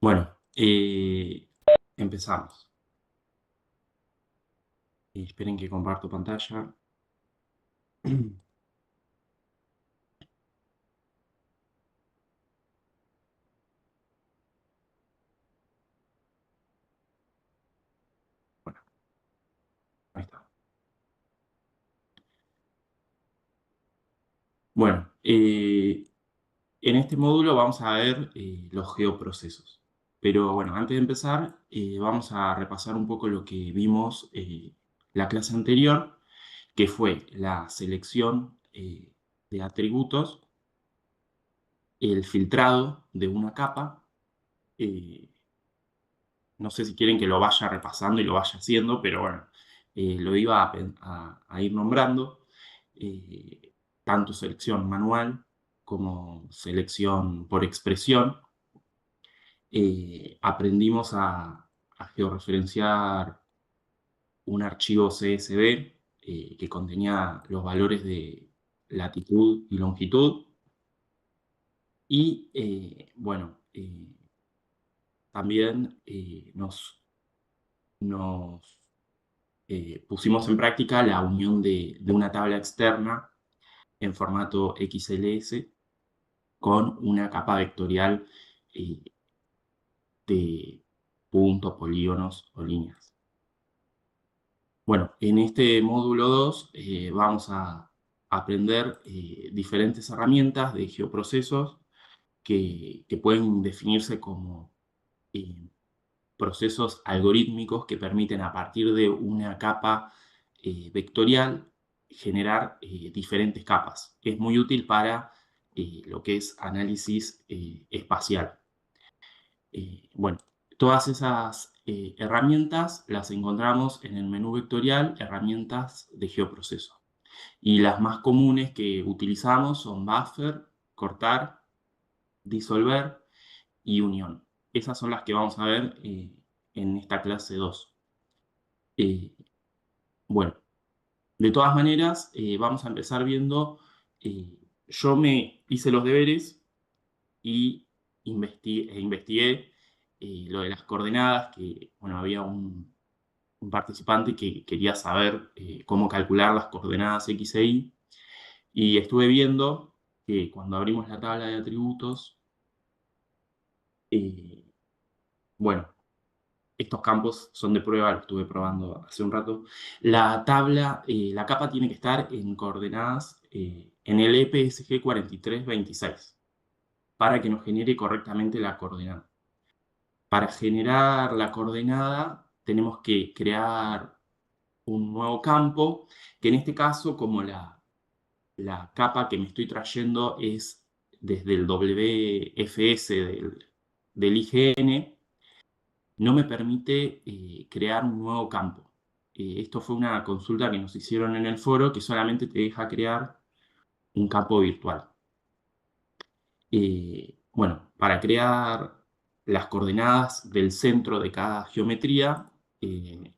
Bueno, empezamos. Esperen que comparto pantalla. Bueno, ahí está. Bueno, en este módulo vamos a ver los geoprocesos. Pero bueno, antes de empezar, vamos a repasar un poco lo que vimos la clase anterior, que fue la selección de atributos, el filtrado de una capa. eh, No sé si quieren que lo vaya repasando y lo vaya haciendo, pero bueno, lo iba a ir nombrando. eh, Tanto selección manual como selección por expresión. Aprendimos a georreferenciar un archivo CSV que contenía los valores de latitud y longitud. Y bueno, también nos pusimos en práctica la unión de una tabla externa en formato XLS con una capa vectorial eh, de puntos, polígonos o líneas. Bueno, en este módulo 2 vamos a aprender diferentes herramientas de geoprocesos que pueden definirse como eh, procesos algorítmicos que permiten a partir de una capa vectorial generar diferentes capas. Es muy útil para lo que es análisis espacial. Bueno, todas esas herramientas las encontramos en el menú vectorial, herramientas de geoproceso. Y las más comunes que utilizamos son buffer, cortar, disolver y unión. Esas son las que vamos a ver en esta clase 2. Eh, bueno, de todas maneras, vamos a empezar viendo, yo me hice los deberes y investigué lo de las coordenadas, que bueno, había un participante que quería saber cómo calcular las coordenadas X e y estuve viendo que cuando abrimos la tabla de atributos, eh, bueno, estos campos son de prueba, lo estuve probando hace un rato. La tabla, la capa tiene que estar en coordenadas en el EPSG 4326 para que nos genere correctamente la coordenada. Para generar la coordenada tenemos que crear un nuevo campo, que en este caso, como la capa que me estoy trayendo es desde el WFS del IGN, no me permite crear un nuevo campo. Esto fue una consulta que nos hicieron en el foro que solamente te deja crear un campo virtual. Bueno, para crear las coordenadas del centro de cada geometría, eh,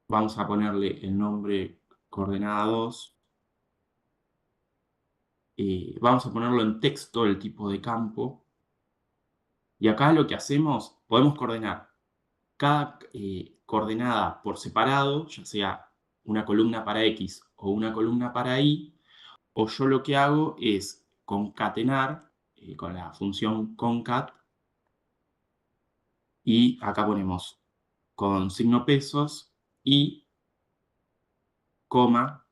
vamos a ponerle el nombre coordenada 2. Vamos a ponerlo en texto, el tipo de campo. Y acá lo que hacemos, podemos coordenar cada coordenada por separado, ya sea una columna para X o una columna para Y, o yo lo que hago es concatenar con la función concat, y acá ponemos con signo pesos y coma,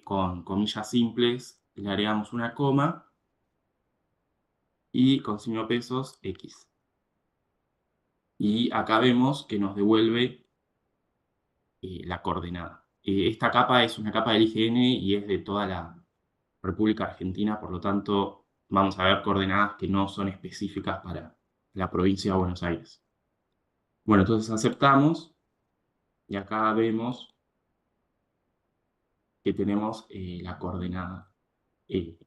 con comillas simples, le agregamos una coma y con signo pesos X. Y acá vemos que nos devuelve la coordenada. Esta capa es una capa del IGN y es de toda la República Argentina, por lo tanto vamos a ver coordenadas que no son específicas para la provincia de Buenos Aires. Bueno, entonces aceptamos y acá vemos que tenemos la coordenada eh,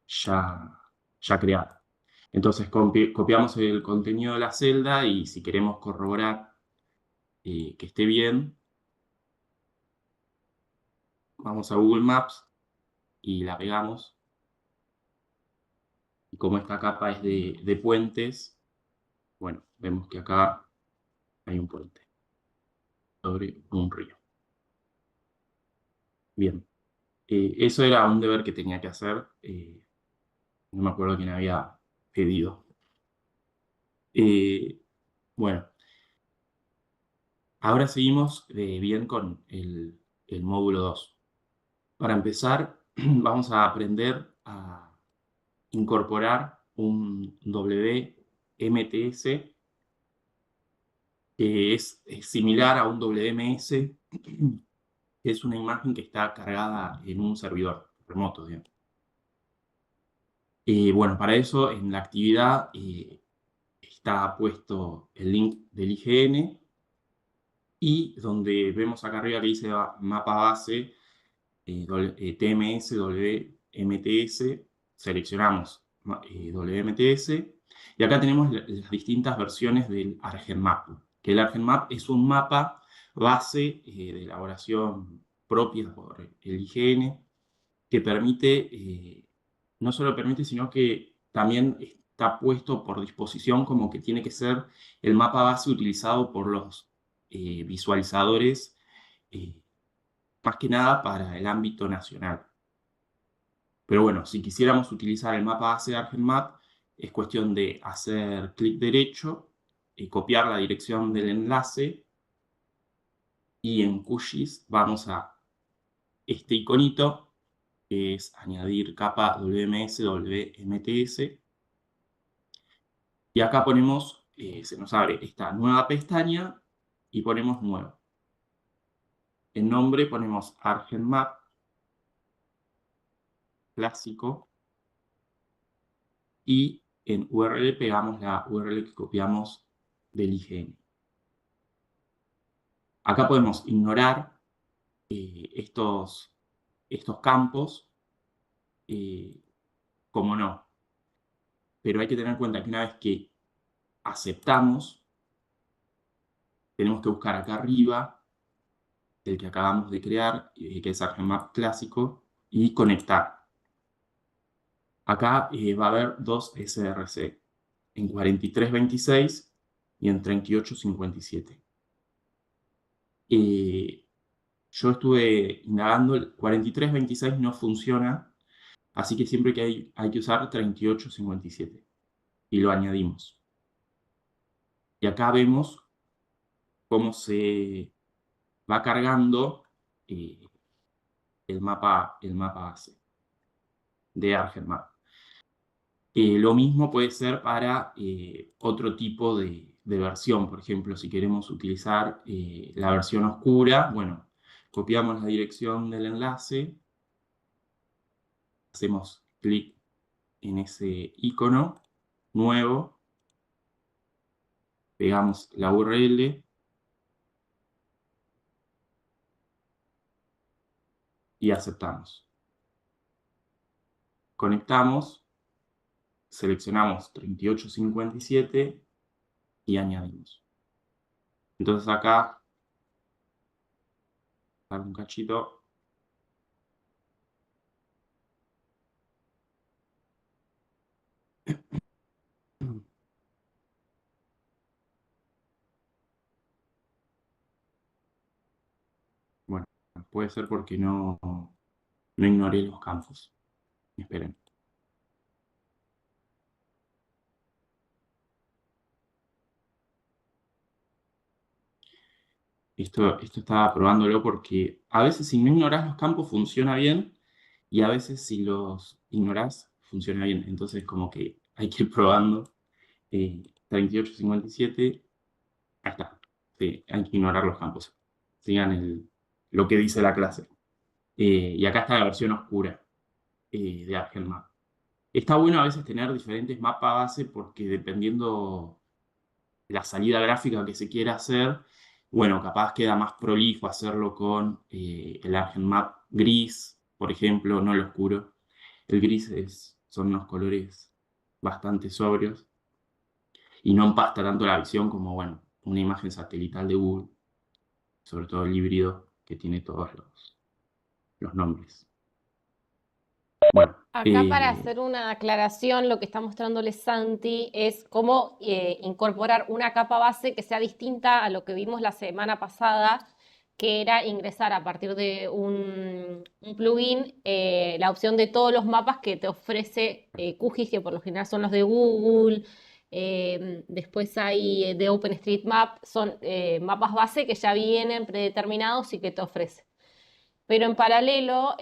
ya, ya creada. Entonces copiamos el contenido de la celda y si queremos corroborar que esté bien, vamos a Google Maps y la pegamos y como esta capa es de puentes, bueno, vemos que acá hay un puente sobre un río. Bien, eso era un deber que tenía que hacer. No me acuerdo quién había pedido. Eh, bueno, ahora seguimos bien con el módulo 2. Para empezar, vamos a aprender a incorporar un WMTS que es similar a un WMS, que es una imagen que está cargada en un servidor remoto, digamos. Bueno, para eso en la actividad está puesto el link del IGN y donde vemos acá arriba que dice mapa base TMS, WMTS, seleccionamos WMTS y acá tenemos las distintas versiones del ArgenMap, que el ArgenMap es un mapa base de elaboración propia por el IGN que permite, no solo permite, sino que también está puesto por disposición como que tiene que ser el mapa base utilizado por los visualizadores, eh, más que nada para el ámbito nacional. Pero bueno, si quisiéramos utilizar el mapa base de ArgenMap, es cuestión de hacer clic derecho, copiar la dirección del enlace y en QGIS vamos a este iconito que es añadir capa WMS, WMTS. Y acá ponemos, se nos abre esta nueva pestaña y ponemos nuevo. En nombre ponemos ArgenMap clásico y en URL pegamos la URL que copiamos del IGN. Acá podemos ignorar estos campos, como no. Pero hay que tener en cuenta que una vez que aceptamos, tenemos que buscar acá arriba el que acabamos de crear, que es ArgenMap clásico, y conectar. Acá va a haber dos SRC, en 4326 y en 3857. Yo estuve indagando, el 4326 no funciona, así que siempre que hay que usar 3857 y lo añadimos. Y acá vemos cómo se va cargando eh, el mapa base de ArgenMap. Lo mismo puede ser para otro tipo de versión. Por ejemplo, si queremos utilizar la versión oscura, bueno, copiamos la dirección del enlace, hacemos clic en ese icono nuevo, pegamos la URL y aceptamos. Conectamos, seleccionamos 3857 y añadimos. Entonces acá, dar un cachito. Bueno, puede ser porque no ignoré los campos. Esperen. Esto estaba probándolo porque a veces si no ignorás los campos funciona bien y a veces si los ignorás funciona bien. Entonces como que hay que ir probando. 3857, ahí está. Sí, hay que ignorar los campos. Sigan lo que dice la clase. Y acá está la versión oscura de ArgelMap. Está bueno a veces tener diferentes mapas base porque dependiendo la salida gráfica que se quiera hacer, bueno, capaz queda más prolijo hacerlo con el ArgenMap gris, por ejemplo, no el oscuro. El gris son unos colores bastante sobrios y no empasta tanto la visión como, bueno, una imagen satelital de Google, sobre todo el híbrido que tiene todos los nombres. Bueno, Acá para hacer una aclaración, lo que está mostrándole Santi es cómo incorporar una capa base que sea distinta a lo que vimos la semana pasada, que era ingresar a partir de un plugin la opción de todos los mapas que te ofrece QGIS, que por lo general son los de Google. Después hay de OpenStreetMap, son mapas base que ya vienen predeterminados y que te ofrece. Pero en paralelo,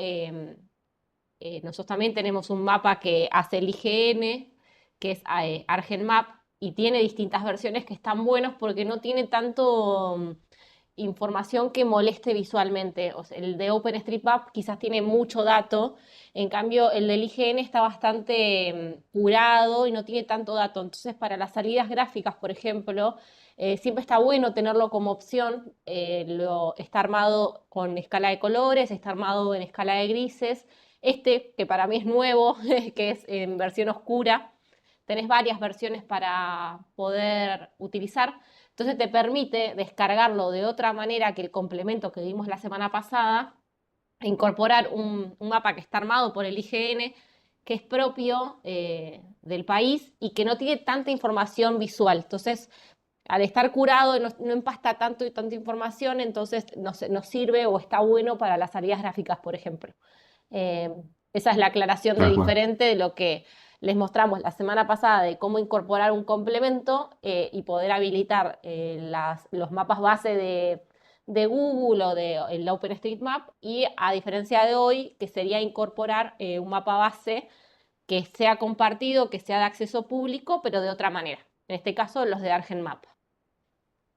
nosotros también tenemos un mapa que hace el IGN, que es ArgenMap, y tiene distintas versiones que están buenos porque no tiene tanto información que moleste visualmente. O sea, el de OpenStreetMap quizás tiene mucho dato, en cambio el del IGN está bastante curado y no tiene tanto dato. Entonces, para las salidas gráficas, por ejemplo, siempre está bueno tenerlo como opción. Está armado con escala de colores, está armado en escala de grises. Este, que para mí es nuevo, que es en versión oscura, tenés varias versiones para poder utilizar. Entonces te permite descargarlo de otra manera que el complemento que vimos la semana pasada, incorporar un mapa que está armado por el IGN, que es propio del país y que no tiene tanta información visual. Entonces, al estar curado no empasta tanto y tanta información, entonces nos sirve o está bueno para las salidas gráficas, por ejemplo. Eh, Esa es la aclaración de tal cual, diferente de lo que les mostramos la semana pasada de cómo incorporar un complemento y poder habilitar los mapas base de Google o de el OpenStreetMap, y a diferencia de hoy, que sería incorporar un mapa base que sea compartido, que sea de acceso público, pero de otra manera. En este caso, los de ArgenMap.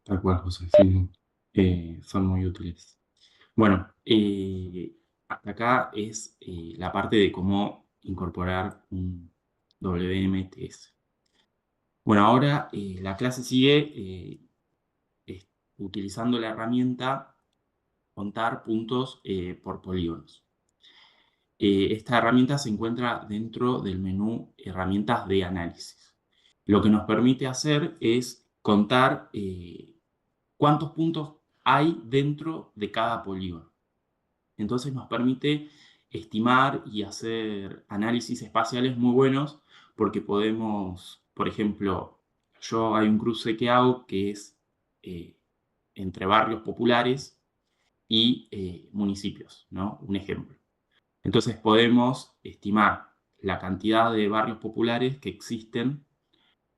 tal cual, José, sí, son muy útiles. Bueno, hasta acá es la parte de cómo incorporar un WMTS. Bueno, ahora la clase sigue utilizando la herramienta contar puntos por polígonos. Esta herramienta se encuentra dentro del menú herramientas de análisis. Lo que nos permite hacer es contar cuántos puntos hay dentro de cada polígono. Entonces nos permite estimar y hacer análisis espaciales muy buenos porque podemos, por ejemplo, yo hay un cruce que hago que es eh, entre barrios populares y municipios, ¿no? Un ejemplo. Entonces podemos estimar la cantidad de barrios populares que existen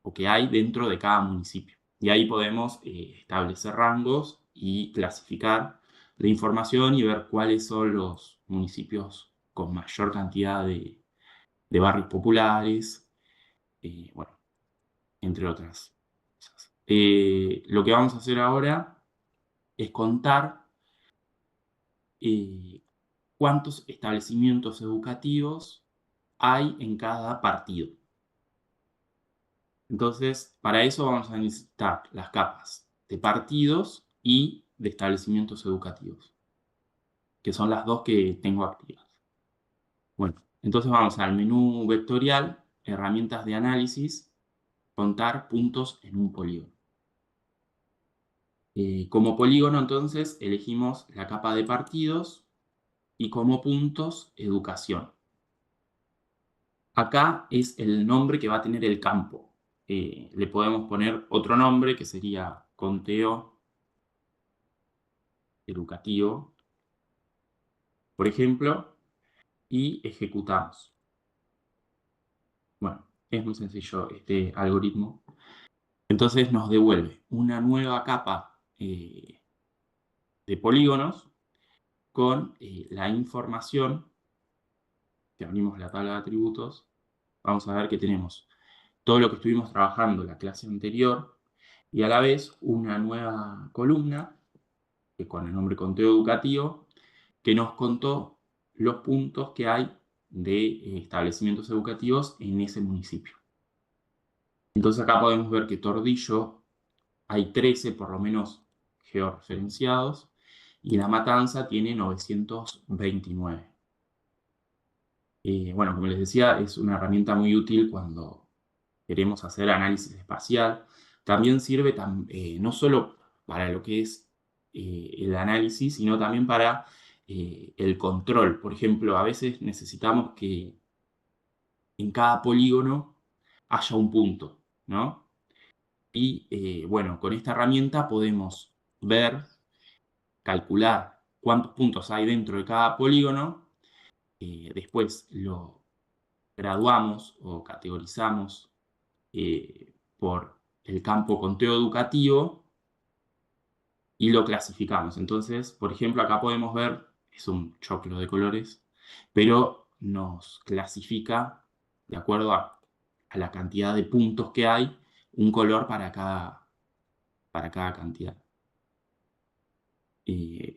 o que hay dentro de cada municipio. Y ahí podemos establecer rangos y clasificar la información y ver cuáles son los municipios con mayor cantidad de barrios populares, bueno, entre otras cosas. Lo que vamos a hacer ahora es contar eh, cuántos establecimientos educativos hay en cada partido. Entonces, para eso vamos a necesitar las capas de partidos y de establecimientos educativos, que son las dos que tengo activas. Bueno, entonces vamos al menú vectorial, herramientas de análisis, contar puntos en un polígono. Como polígono, entonces, elegimos la capa de partidos y como puntos, educación. Acá es el nombre que va a tener el campo. Le podemos poner otro nombre que sería conteo educativo, por ejemplo, y ejecutamos. Bueno, es muy sencillo este algoritmo. Entonces nos devuelve una nueva capa de polígonos con la información, que abrimos la tabla de atributos, vamos a ver que tenemos todo lo que estuvimos trabajando en la clase anterior y a la vez una nueva columna que con el nombre conteo educativo que nos contó los puntos que hay de establecimientos educativos en ese municipio. Entonces acá podemos ver que Tordillo hay 13 por lo menos georreferenciados y La Matanza tiene 929. Bueno, como les decía, es una herramienta muy útil cuando queremos hacer análisis espacial. También sirve no solo para lo que es el análisis, sino también para el control. Por ejemplo, a veces necesitamos que en cada polígono haya un punto, ¿no? Y bueno, con esta herramienta podemos ver, calcular cuántos puntos hay dentro de cada polígono, después lo graduamos o categorizamos por el campo conteo educativo y lo clasificamos. Entonces, por ejemplo, acá podemos ver, es un choclo de colores, pero nos clasifica de acuerdo a la cantidad de puntos que hay, un color para cada cantidad.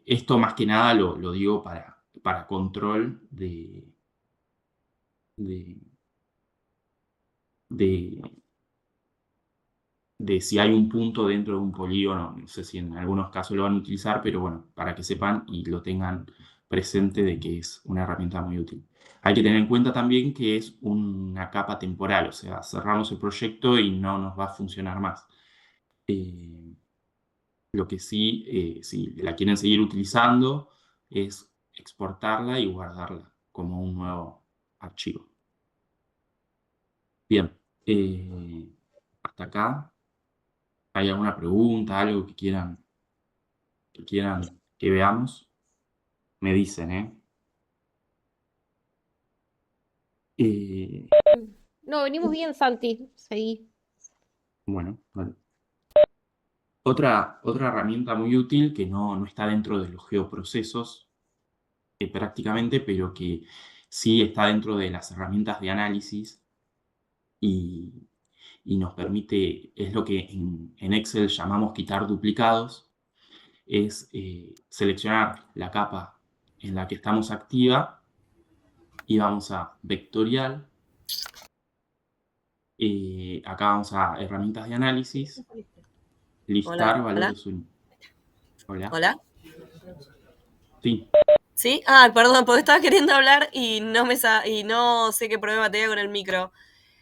Esto más que nada lo digo para control de, de, de si hay un punto dentro de un polígono. No sé si en algunos casos lo van a utilizar, pero bueno, para que sepan y lo tengan presente de que es una herramienta muy útil. Hay que tener en cuenta también que es una capa temporal, o sea, cerramos el proyecto y no nos va a funcionar más. Lo que sí, si la quieren seguir utilizando, es exportarla y guardarla como un nuevo archivo. Bien, hasta acá. ¿Hay alguna pregunta, algo que quieran que veamos? Me dicen, ¿eh? Eh, No, venimos bien, Santi. Seguí. bueno, vale. Otra herramienta muy útil que no está dentro de los geoprocesos prácticamente, pero que sí está dentro de las herramientas de análisis y, y nos permite, es lo que en Excel llamamos quitar duplicados, es seleccionar la capa en la que estamos activa y vamos a vectorial. Acá vamos a herramientas de análisis, Hola, listar hola, valores únicos. Hola. hola. Sí, ¿Sí? Ah, perdón, porque estaba queriendo hablar y y no sé qué problema tenía con el micro.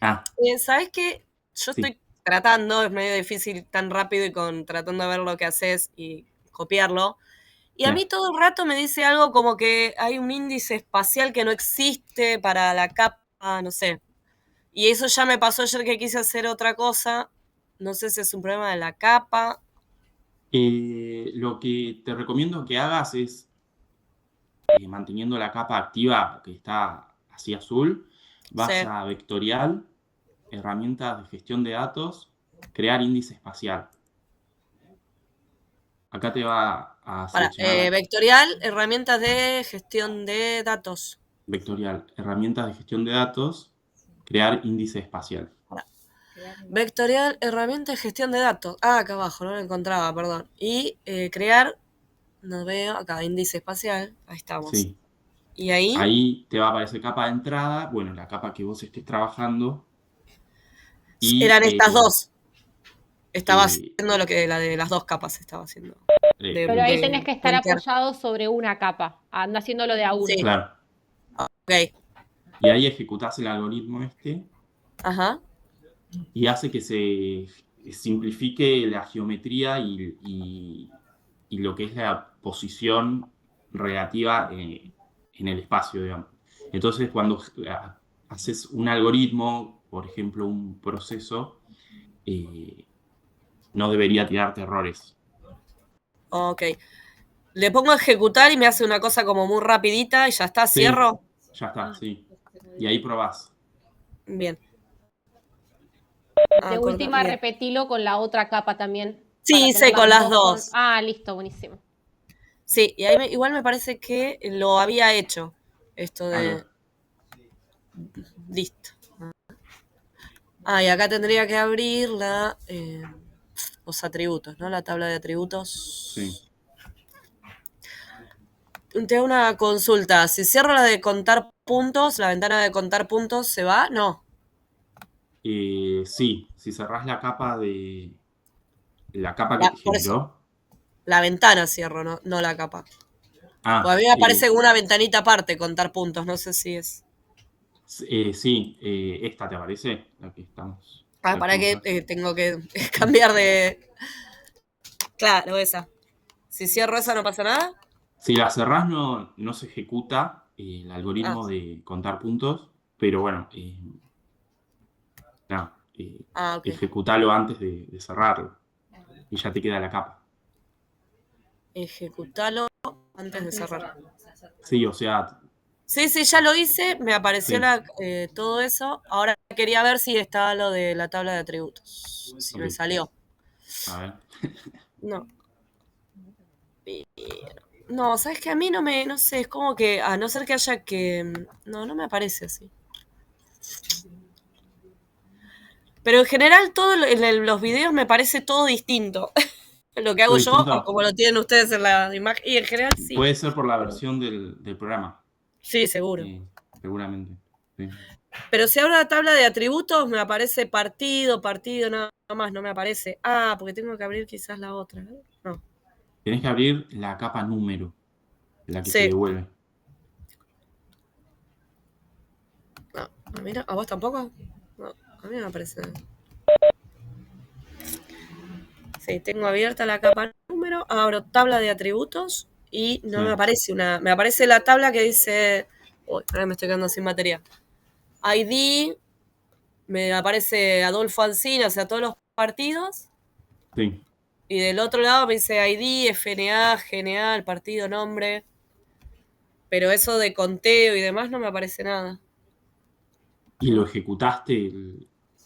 ah, ¿Sabes qué? Yo sí, estoy tratando, es medio difícil tan rápido y tratando de ver lo que haces y copiarlo. Y a mí bien. todo el rato me dice algo como que hay un índice espacial que no existe para la capa, no sé. Y eso ya me pasó ayer que quise hacer otra cosa. No sé si es un problema de la capa. Lo que te recomiendo que hagas es, manteniendo la capa activa que está así azul, Sí. vas a vectorial, herramientas de gestión de datos, crear índice espacial. Acá te va a Para, seleccionar la vectorial, herramientas de gestión de datos. vectorial, herramientas de gestión de datos, crear índice espacial. Para. Vectorial, herramienta de gestión de datos. Ah, acá abajo, no lo encontraba, perdón. Y crear, no veo, acá, índice espacial. Ahí estamos. Sí. Y ahí Ahí te va a aparecer capa de entrada, bueno, la capa que vos estés trabajando y eran estas dos. Estaba eh, haciendo lo que la de las dos capas estaba haciendo. Pero ahí tenés que estar Linkear. apoyado sobre una capa. Anda haciéndolo de a uno. Sí, claro, ok. y ahí ejecutás el algoritmo Ajá. y hace que se simplifique la geometría y lo que es la posición relativa en el espacio, digamos. Entonces, cuando haces un algoritmo, por ejemplo, un proceso, eh, no debería tirarte errores. Ok. Le pongo a ejecutar y me hace una cosa como muy rapidita y ya está, Sí, cierro. ya está, sí. Y ahí probás. Bien. De última, Bien. repetilo con la otra capa también. Sí, Para tener hice las con las dos con. dos. Ah, listo, buenísimo. Sí, y ahí igual me parece que lo había hecho. Esto A de. ver. Listo. Ah, y acá tendría que abrir los atributos, ¿no? La tabla de Sí. atributos. Te hago una consulta. Si cierro la de contar puntos, la ventana de contar puntos, ¿se va? No. Sí, si cerrás la capa que te Por eso. generó. La ventana cierro, no la capa. Pues a Ah, mí me aparece una ventanita aparte, contar puntos. No sé si es. sí, esta te aparece, la que estamos, Ah, la que para estamos que haciendo. tengo que cambiar de. Claro, esa. Si cierro esa, no pasa nada. Si la cerrás no se ejecuta el Ah, algoritmo de contar puntos, pero bueno, No, Ah, ok. ejecutalo antes de cerrarlo y ya te queda la capa. Ejecutalo antes de cerrar. Sí, o sea, Sí, sí, ya lo hice, me apareció sí, todo eso. Ahora quería ver si estaba lo de la tabla de atributos. Si me ok. salió. A ver. No. No, sabes que a mí no sé, es como que, a no ser que haya que. No me aparece así. Pero en general, los videos me parece todo distinto. Lo que ¿Todo hago yo, o distinto? como lo tienen ustedes en la imagen. Y en general sí. Puede ser por la versión del programa, Sí, seguro. seguramente. Sí. Pero si abro la tabla de atributos, me aparece partido, nada más, no me aparece. Ah, porque tengo que abrir quizás la otra. No. Tenés que abrir la capa número, la que te Sí. devuelve. No, mira, ¿a vos tampoco? No, a mí no me aparece. Sí, tengo abierta la capa número, abro tabla de atributos y no me Sí, aparece una. Me aparece la tabla que dice. Uy, ahora me estoy quedando sin batería. ID, me aparece Adolfo Alsina, o sea, todos los partidos. sí. Y del otro lado me dice ID, FNA, GNA, el partido, nombre. Pero eso de conteo y demás no me aparece nada. ¿Y lo ejecutaste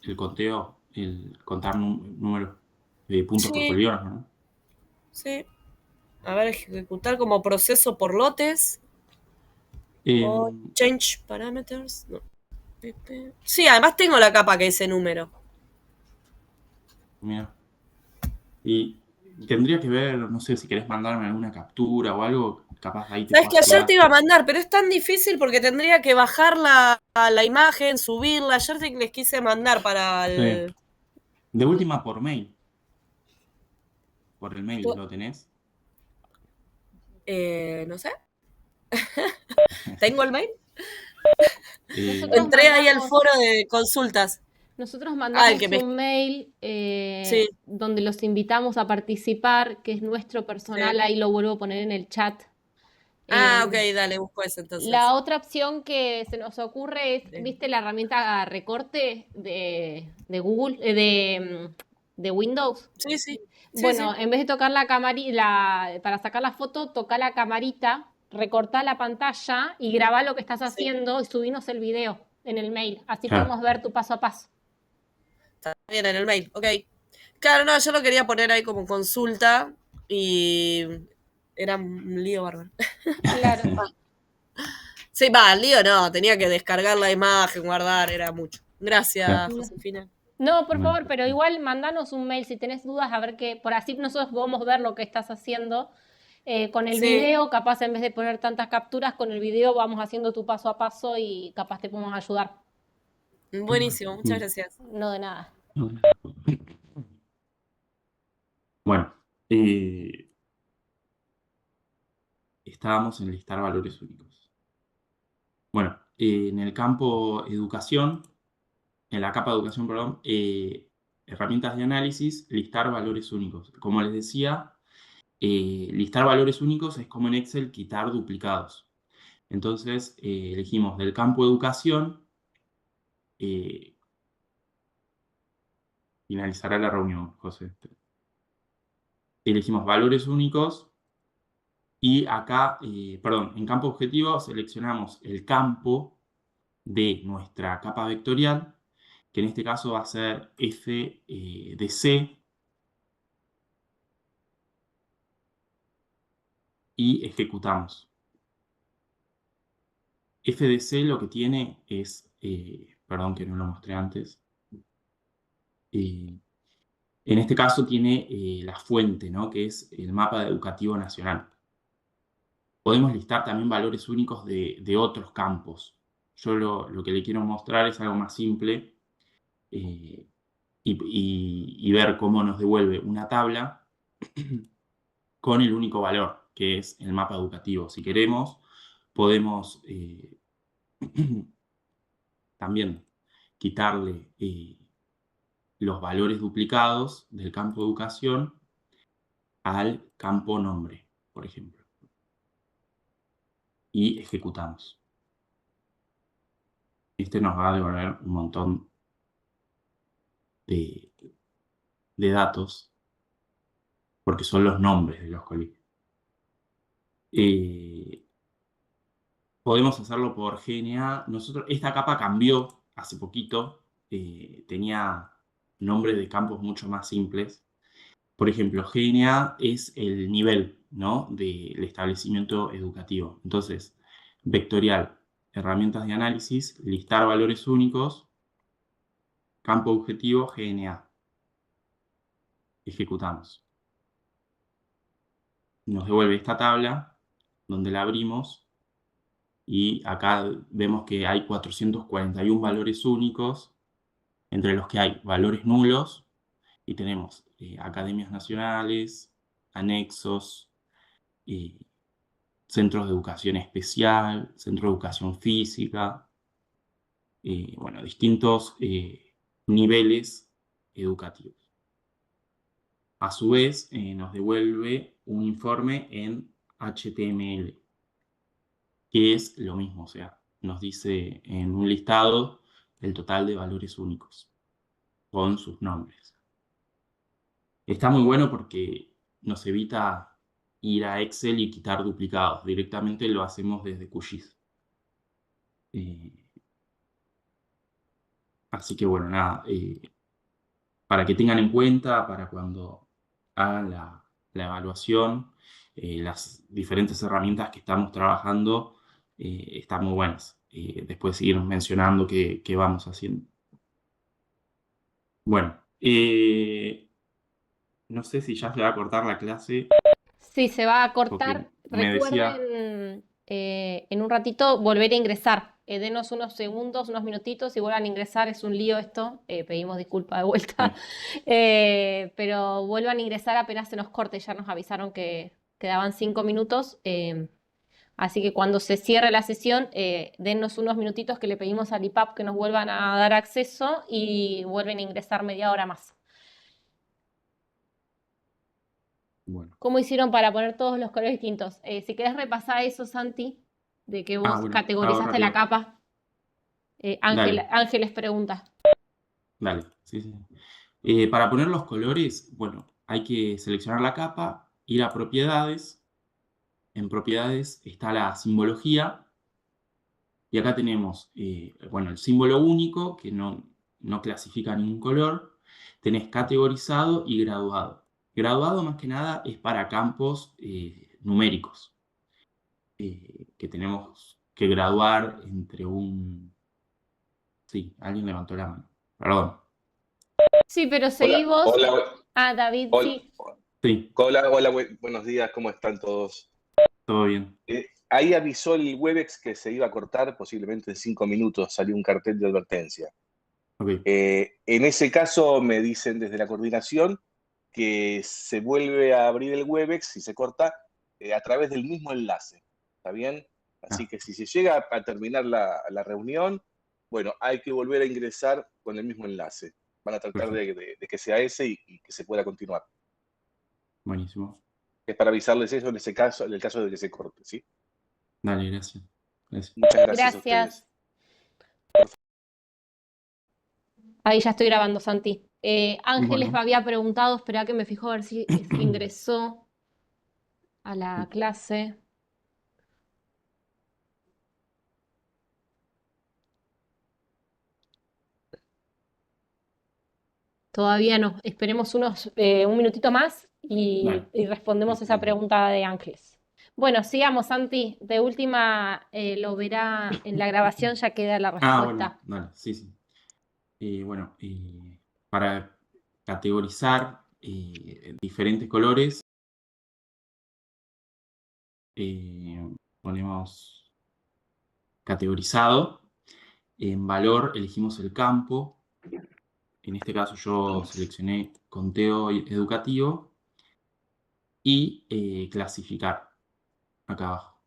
el conteo, el contar números de puntos por Sí, polígonos, ¿no? sí. A ver, ejecutar como proceso por lotes. O Em, change parameters. No. Sí, además tengo la capa que dice número. Mira. Y tendría que ver, no sé, si querés mandarme alguna captura o algo, capaz ahí te Sabes puedo que ayer te ayudar. iba a mandar, pero es tan difícil porque tendría que bajar la imagen, subirla. Ayer les quise mandar para Sí. el. De última por mail. Por el mail, ¿lo tenés? No sé. ¿Tengo el mail? Nosotros Entré ahí al mandamos, foro de consultas. nosotros Ah, el que mandamos me. un mail Sí, donde los invitamos a participar, que es nuestro sí. personal, ahí lo vuelvo a poner en el chat. Ah, ok, Eh, dale, busco ese entonces. la otra opción que se nos ocurre es, Sí, ¿viste la herramienta recorte de Google, de Windows? sí, sí. Sí, Bueno, sí. en vez de tocar la camarita, para sacar la foto, toca la camarita, recorta la pantalla y graba lo que estás Sí. haciendo y subinos el video en el mail. Así Claro. podemos ver tu paso a paso. Está bien en el mail, ok. Claro, no, yo lo quería poner ahí como consulta y era un lío bárbaro. Claro. Sí, va, lío no, tenía que descargar la imagen, guardar, era mucho. Claro. Gracias, No, Josefina. no, por Bueno. favor, pero igual mandanos un mail si tenés dudas, a ver qué, por así nosotros podemos ver lo que estás haciendo. Con el Sí, video, capaz en vez de poner tantas capturas, con el video vamos haciendo tu paso a paso y capaz te podemos ayudar. buenísimo, muchas gracias. No de nada. Bueno, estábamos en listar valores únicos. Bueno, en el campo educación, en la capa de educación, perdón, herramientas de análisis, listar valores únicos. Como les decía, listar valores únicos es como en Excel quitar duplicados. Entonces, elegimos del campo educación, eh, finalizará la reunión, José. Elegimos valores únicos y acá, perdón, en campo objetivo seleccionamos el campo de nuestra capa vectorial, que en este caso va a ser f de c, y ejecutamos. F de c lo que tiene es, perdón que no lo mostré antes, en este caso tiene la fuente, ¿no? Que es el mapa educativo nacional. Podemos listar también valores únicos de otros campos. Yo lo que le quiero mostrar es algo más simple, eh, y ver cómo nos devuelve una tabla con el único valor, que es el mapa educativo. Si queremos, podemos también quitarle los valores duplicados del campo educación al campo nombre, por ejemplo, y ejecutamos. Este nos va a devolver un montón de, de datos, porque son los nombres de los colegios. Podemos hacerlo por GNA. Esta capa cambió hace poquito, tenía nombres de campos mucho más simples. Por ejemplo, GNA es el nivel, ¿no?, del establecimiento educativo. Entonces, vectorial, herramientas de análisis, listar valores únicos, campo objetivo, GNA. Ejecutamos. Nos devuelve esta tabla, donde la abrimos, y acá vemos que hay 441 valores únicos, entre los que hay valores nulos, y tenemos academias nacionales, anexos, centros de educación especial, centro de educación física, bueno, distintos niveles educativos. A su vez, nos devuelve un informe en HTML, que es lo mismo, o sea, nos dice en un listado el total de valores únicos, con sus nombres. Está muy bueno porque nos evita ir a Excel y quitar duplicados. Directamente lo hacemos desde QGIS. Así que bueno, nada, para que tengan en cuenta, para cuando hagan la evaluación, las diferentes herramientas que estamos trabajando están muy buenas. Después seguir mencionando qué vamos haciendo. Bueno, no sé si ya se va a cortar la clase, Sí, se va a porque cortar. me decía... Recuerden en un ratito volver a ingresar. Denos unos segundos, unos minutitos y vuelvan a ingresar. Es un lío esto. Pedimos disculpas de vuelta. Pero vuelvan a ingresar apenas se nos corte. Ya nos avisaron que quedaban 5 minutos. Así que cuando se cierre la sesión, dennos unos minutitos que le pedimos al IPAP que nos vuelvan a dar acceso y vuelven a ingresar media hora más. Bueno. ¿Cómo hicieron para poner todos los colores distintos? Si querés repasar eso, Santi, de que vos Bueno, categorizaste la rápido. capa. Dale. Ángeles pregunta. Dale, sí, sí. Para poner los colores, bueno, hay que seleccionar la capa, ir a propiedades. En propiedades está la simbología. Y acá tenemos, bueno, el símbolo único, que no clasifica ningún color. Tenés categorizado y graduado. Graduado, más que nada, es para campos numéricos, que tenemos que graduar entre un... Sí, alguien levantó la mano. Perdón. Sí, pero Hola, seguí vos. hola, David, hola, sí. Sí, hola, buenos días, ¿cómo están todos? todo bien. Ahí avisó el Webex que se iba a cortar posiblemente en 5 minutos, salió un cartel de advertencia. Ok. En ese caso me dicen desde la coordinación que se vuelve a abrir el Webex y se corta a través del mismo enlace, ¿está bien? Así que si se llega a terminar la reunión, bueno, hay que volver a ingresar con el mismo enlace. Van a tratar de que sea ese y que se pueda continuar. Buenísimo. Es para avisarles eso en ese caso, en el caso de que se corte, ¿sí? Dale, gracias. Gracias. Muchas gracias a Gracias. ustedes. Ahí ya estoy grabando, Santi. Ángeles me Bueno. había preguntado, espera que me fijo a ver si ingresó a la clase. Todavía no. Esperemos un minutito más y respondemos esa pregunta de Ángeles. Bueno, sigamos, Santi. De última lo verá en la grabación, ya queda la respuesta. Bueno, dale, sí, sí. Bueno, para categorizar diferentes colores, ponemos categorizado. En valor elegimos el campo. En este caso yo seleccioné conteo educativo y clasificar acá abajo.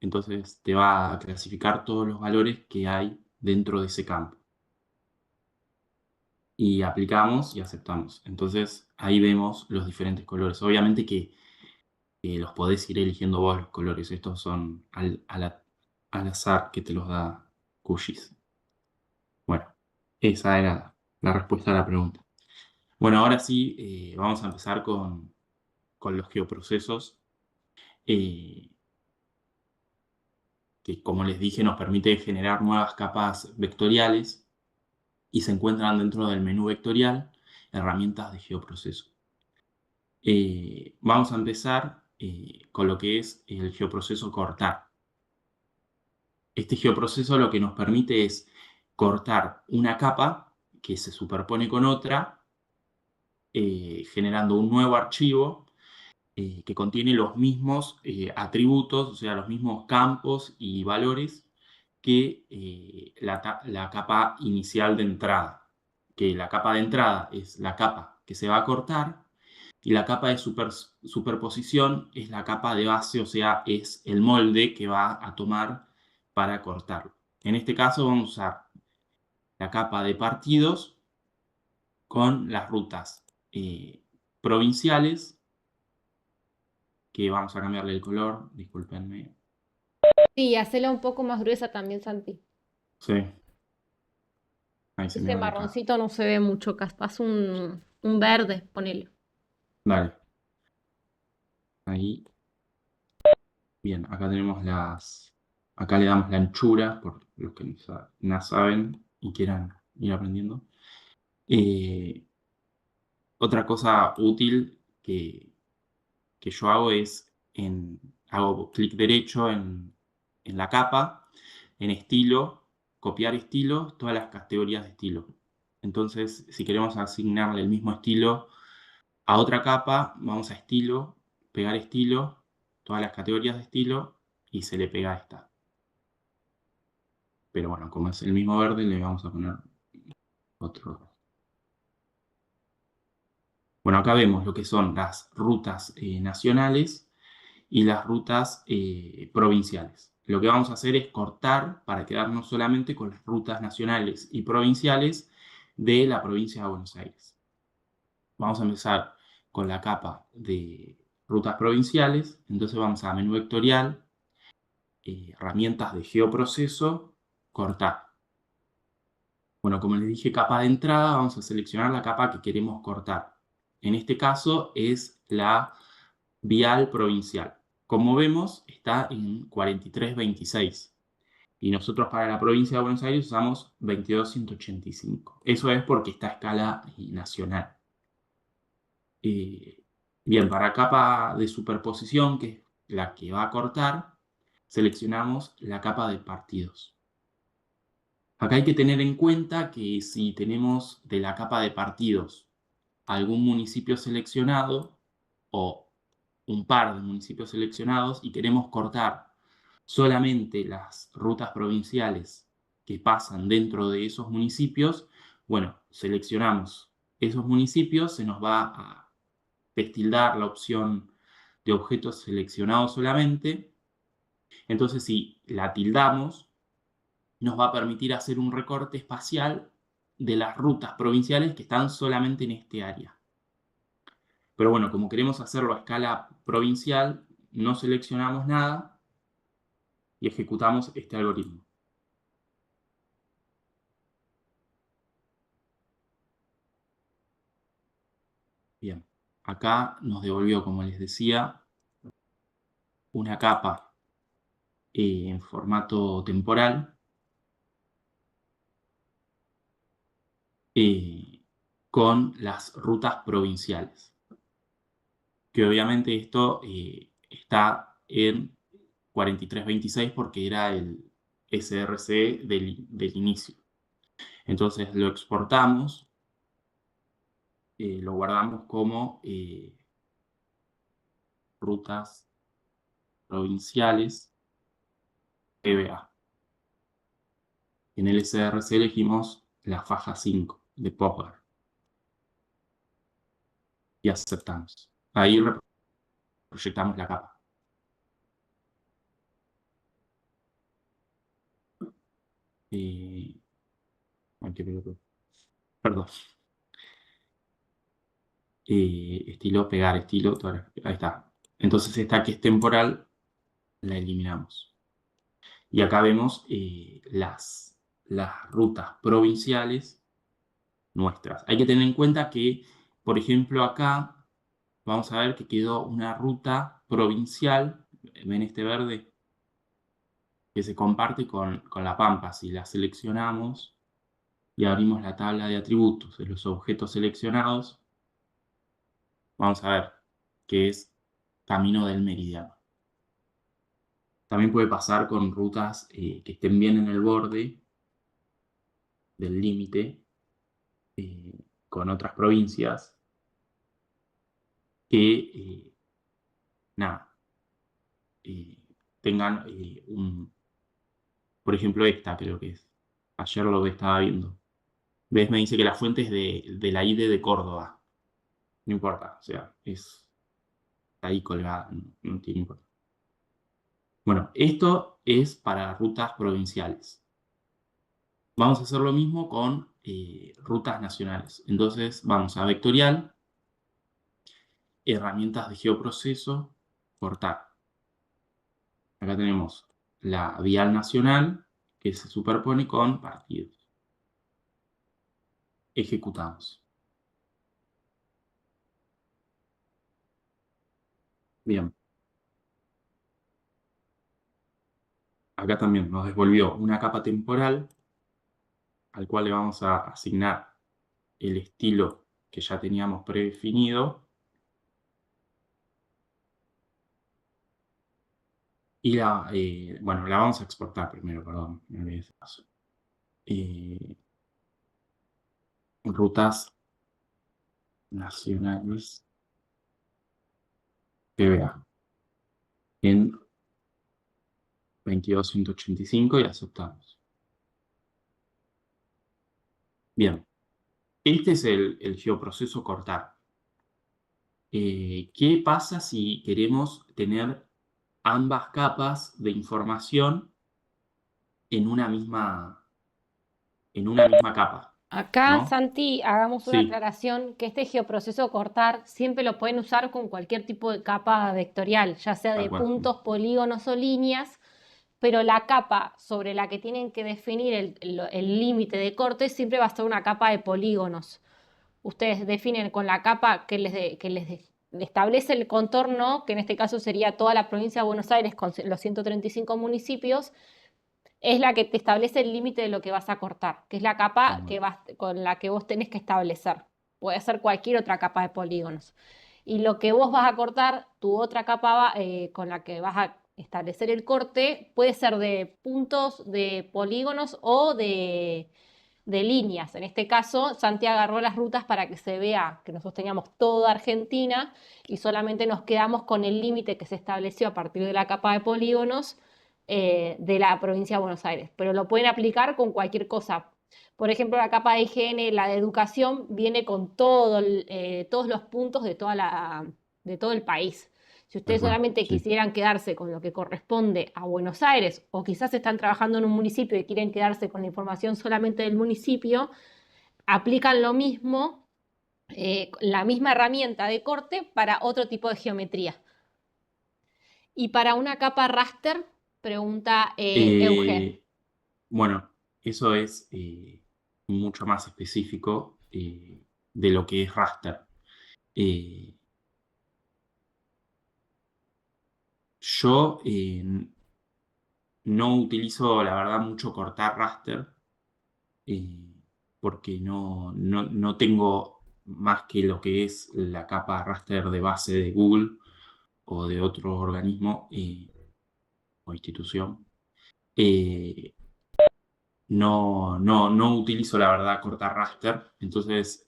Entonces te va a clasificar todos los valores que hay dentro de ese campo. Y aplicamos y aceptamos. Entonces ahí vemos los diferentes colores. Obviamente que los podés ir eligiendo vos los colores. Estos son al azar que te los da QGIS. Bueno, esa era la respuesta a la pregunta. Bueno, ahora sí, vamos a empezar con los geoprocesos, que, como les dije, nos permite generar nuevas capas vectoriales y se encuentran dentro del menú vectorial herramientas de geoproceso. Vamos a empezar con lo que es el geoproceso cortar. Este geoproceso lo que nos permite es cortar una capa que se superpone con otra, generando un nuevo archivo que contiene los mismos atributos, o sea, los mismos campos y valores que la capa inicial de entrada. Que la capa de entrada es la capa que se va a cortar y la capa de superposición es la capa de base, o sea, es el molde que va a tomar para cortarlo. En este caso vamos a usar la capa de partidos con las rutas provinciales, que vamos a cambiarle el color, discúlpenme. Sí, hacela un poco más gruesa también, Santi. Sí, ahí se me Ese abre acá. marroncito no se ve mucho, capaz un verde, ponele. Dale. Ahí. Bien, acá tenemos acá le damos la anchura, por los que no saben y quieran ir aprendiendo. Otra cosa útil que yo hago es, hago clic derecho en la capa, en estilo, copiar estilo, todas las categorías de estilo. Entonces, si queremos asignarle el mismo estilo a otra capa, vamos a estilo, pegar estilo, todas las categorías de estilo y se le pega esta. Pero bueno, como es el mismo verde, le vamos a poner otro. Bueno, acá vemos lo que son las rutas nacionales y las rutas provinciales. Lo que vamos a hacer es cortar para quedarnos solamente con las rutas nacionales y provinciales de la provincia de Buenos Aires. Vamos a empezar con la capa de rutas provinciales, entonces vamos a menú vectorial, herramientas de geoproceso, cortar. Bueno, como les dije, capa de entrada, vamos a seleccionar la capa que queremos cortar. En este caso es la vial provincial. Como vemos, está en 4326. Y nosotros para la provincia de Buenos Aires usamos 22185. Eso es porque está a escala nacional. Bien, para capa de superposición, que es la que va a cortar, seleccionamos la capa de partidos. Acá hay que tener en cuenta que si tenemos de la capa de partidos algún municipio seleccionado o un par de municipios seleccionados y queremos cortar solamente las rutas provinciales que pasan dentro de esos municipios, bueno, seleccionamos esos municipios, se nos va a destildar la opción de objetos seleccionados solamente. Entonces, si la tildamos, nos va a permitir hacer un recorte espacial de las rutas provinciales que están solamente en este área. Pero bueno, como queremos hacerlo a escala provincial, no seleccionamos nada y ejecutamos este algoritmo. Bien, acá nos devolvió, como les decía, una capa en formato temporal con las rutas provinciales. Que obviamente esto está en 4326 porque era el SRC del inicio. Entonces lo exportamos, lo guardamos como rutas provinciales EBA. En el SRC elegimos la faja 5 de Postgres y aceptamos. Ahí proyectamos la capa. Perdón. Estilo, pegar estilo, ahí está. Entonces esta que es temporal la eliminamos. Y acá vemos las rutas provinciales nuestras. Hay que tener en cuenta que, por ejemplo, acá vamos a ver que quedó una ruta provincial, ven este verde, que se comparte con La Pampa. Si la seleccionamos y abrimos la tabla de atributos de los objetos seleccionados, vamos a ver que es camino del meridiano. También puede pasar con rutas que estén bien en el borde del límite con otras provincias que, nada, tengan por ejemplo, esta creo que es. Ayer lo que estaba viendo. ¿Ves? Me dice que la fuente es de la IDE de Córdoba. No importa, o sea, está ahí colgada, no tiene importancia. Bueno, esto es para rutas provinciales. Vamos a hacer lo mismo con rutas nacionales. Entonces vamos a vectorial, herramientas de geoproceso, cortar. Acá tenemos la vial nacional que se superpone con partidos. Ejecutamos. Bien. Acá también nos devolvió una capa temporal al cual le vamos a asignar el estilo que ya teníamos predefinido y bueno, la vamos a exportar primero, perdón, me olvidé de ese paso. Rutas nacionales PBA en 22.185 y aceptamos. Bien, este es el geoproceso cortar. ¿Qué pasa si queremos tener ambas capas de información en una misma capa? Acá, ¿No? Santi, hagamos una Sí, aclaración que este geoproceso cortar siempre lo pueden usar con cualquier tipo de capa vectorial, ya sea tal de cual. puntos, polígonos o líneas, pero la capa sobre la que tienen que definir el límite de corte siempre va a ser una capa de polígonos. Ustedes definen con la capa establece el contorno, que en este caso sería toda la provincia de Buenos Aires con los 135 municipios, es la que te establece el límite de lo que vas a cortar, que es la Tal capa cual. con la que vos tenés que establecer. Puede ser cualquier otra capa de polígonos. Y lo que vos vas a cortar, tu otra capa con la que vas a establecer el corte, puede ser de puntos, de polígonos o de líneas. En este caso, Santi agarró las rutas para que se vea que nosotros teníamos toda Argentina y solamente nos quedamos con el límite que se estableció a partir de la capa de polígonos de la provincia de Buenos Aires. Pero lo pueden aplicar con cualquier cosa. Por ejemplo, la capa de higiene, la de educación, viene con todos los puntos de todo el país. Si Tal ustedes cual. solamente Sí. quisieran quedarse con lo que corresponde a Buenos Aires o quizás están trabajando en un municipio y quieren quedarse con la información solamente del municipio, aplican lo mismo, la misma herramienta de corte para otro tipo de geometría. Y para una capa raster, pregunta Euge. Eh, bueno, eso es mucho más específico de lo que es raster. Eh, yo no utilizo, la verdad, mucho cortar raster eh, porque no tengo más que lo que es la capa raster de base de Google o de otro organismo o institución. Eh, no utilizo la verdad cortar raster, entonces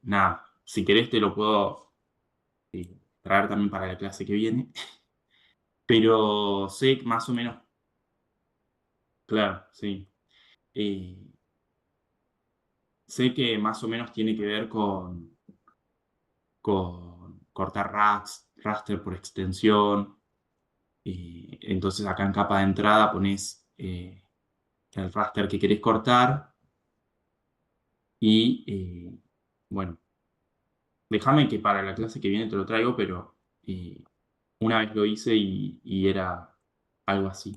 nada, si querés te lo puedo traer también para la clase que viene, pero sé más o menos, claro, sí, eh, sé que más o menos tiene que ver con cortar raster por extensión, entonces acá en capa de entrada pones el raster que querés cortar y bueno. Déjame que para la clase que viene te lo traigo, pero una vez lo hice y era algo así.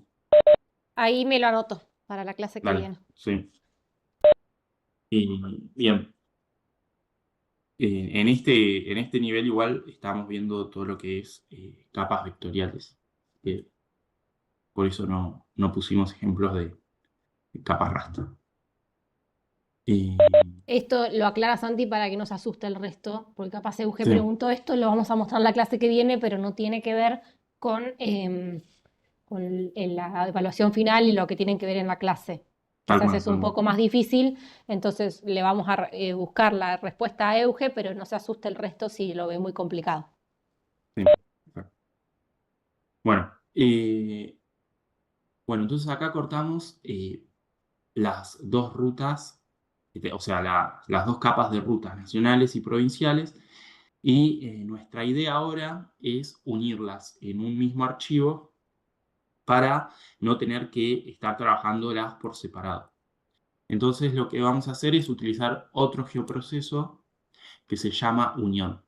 Ahí me lo anoto para la clase que Dale, viene. sí. Y bien. En este nivel igual estamos viendo todo lo que es capas vectoriales. Por eso no pusimos ejemplos de capas raster. Esto lo aclara Santi para que no se asuste el resto, porque capaz Euge Sí. preguntó esto, lo vamos a mostrar en la clase que viene, pero no tiene que ver con la evaluación final y lo que tienen que ver en la clase. Tal Quizás cual, es un tal cual. poco más difícil, entonces le vamos a buscar la respuesta a Euge, pero no se asuste el resto si lo ve muy complicado. Sí, exacto. Bueno, entonces acá cortamos las dos rutas, o sea, las dos capas de rutas nacionales y provinciales, y nuestra idea ahora es unirlas en un mismo archivo para no tener que estar trabajándolas por separado. Entonces lo que vamos a hacer es utilizar otro geoproceso que se llama unión.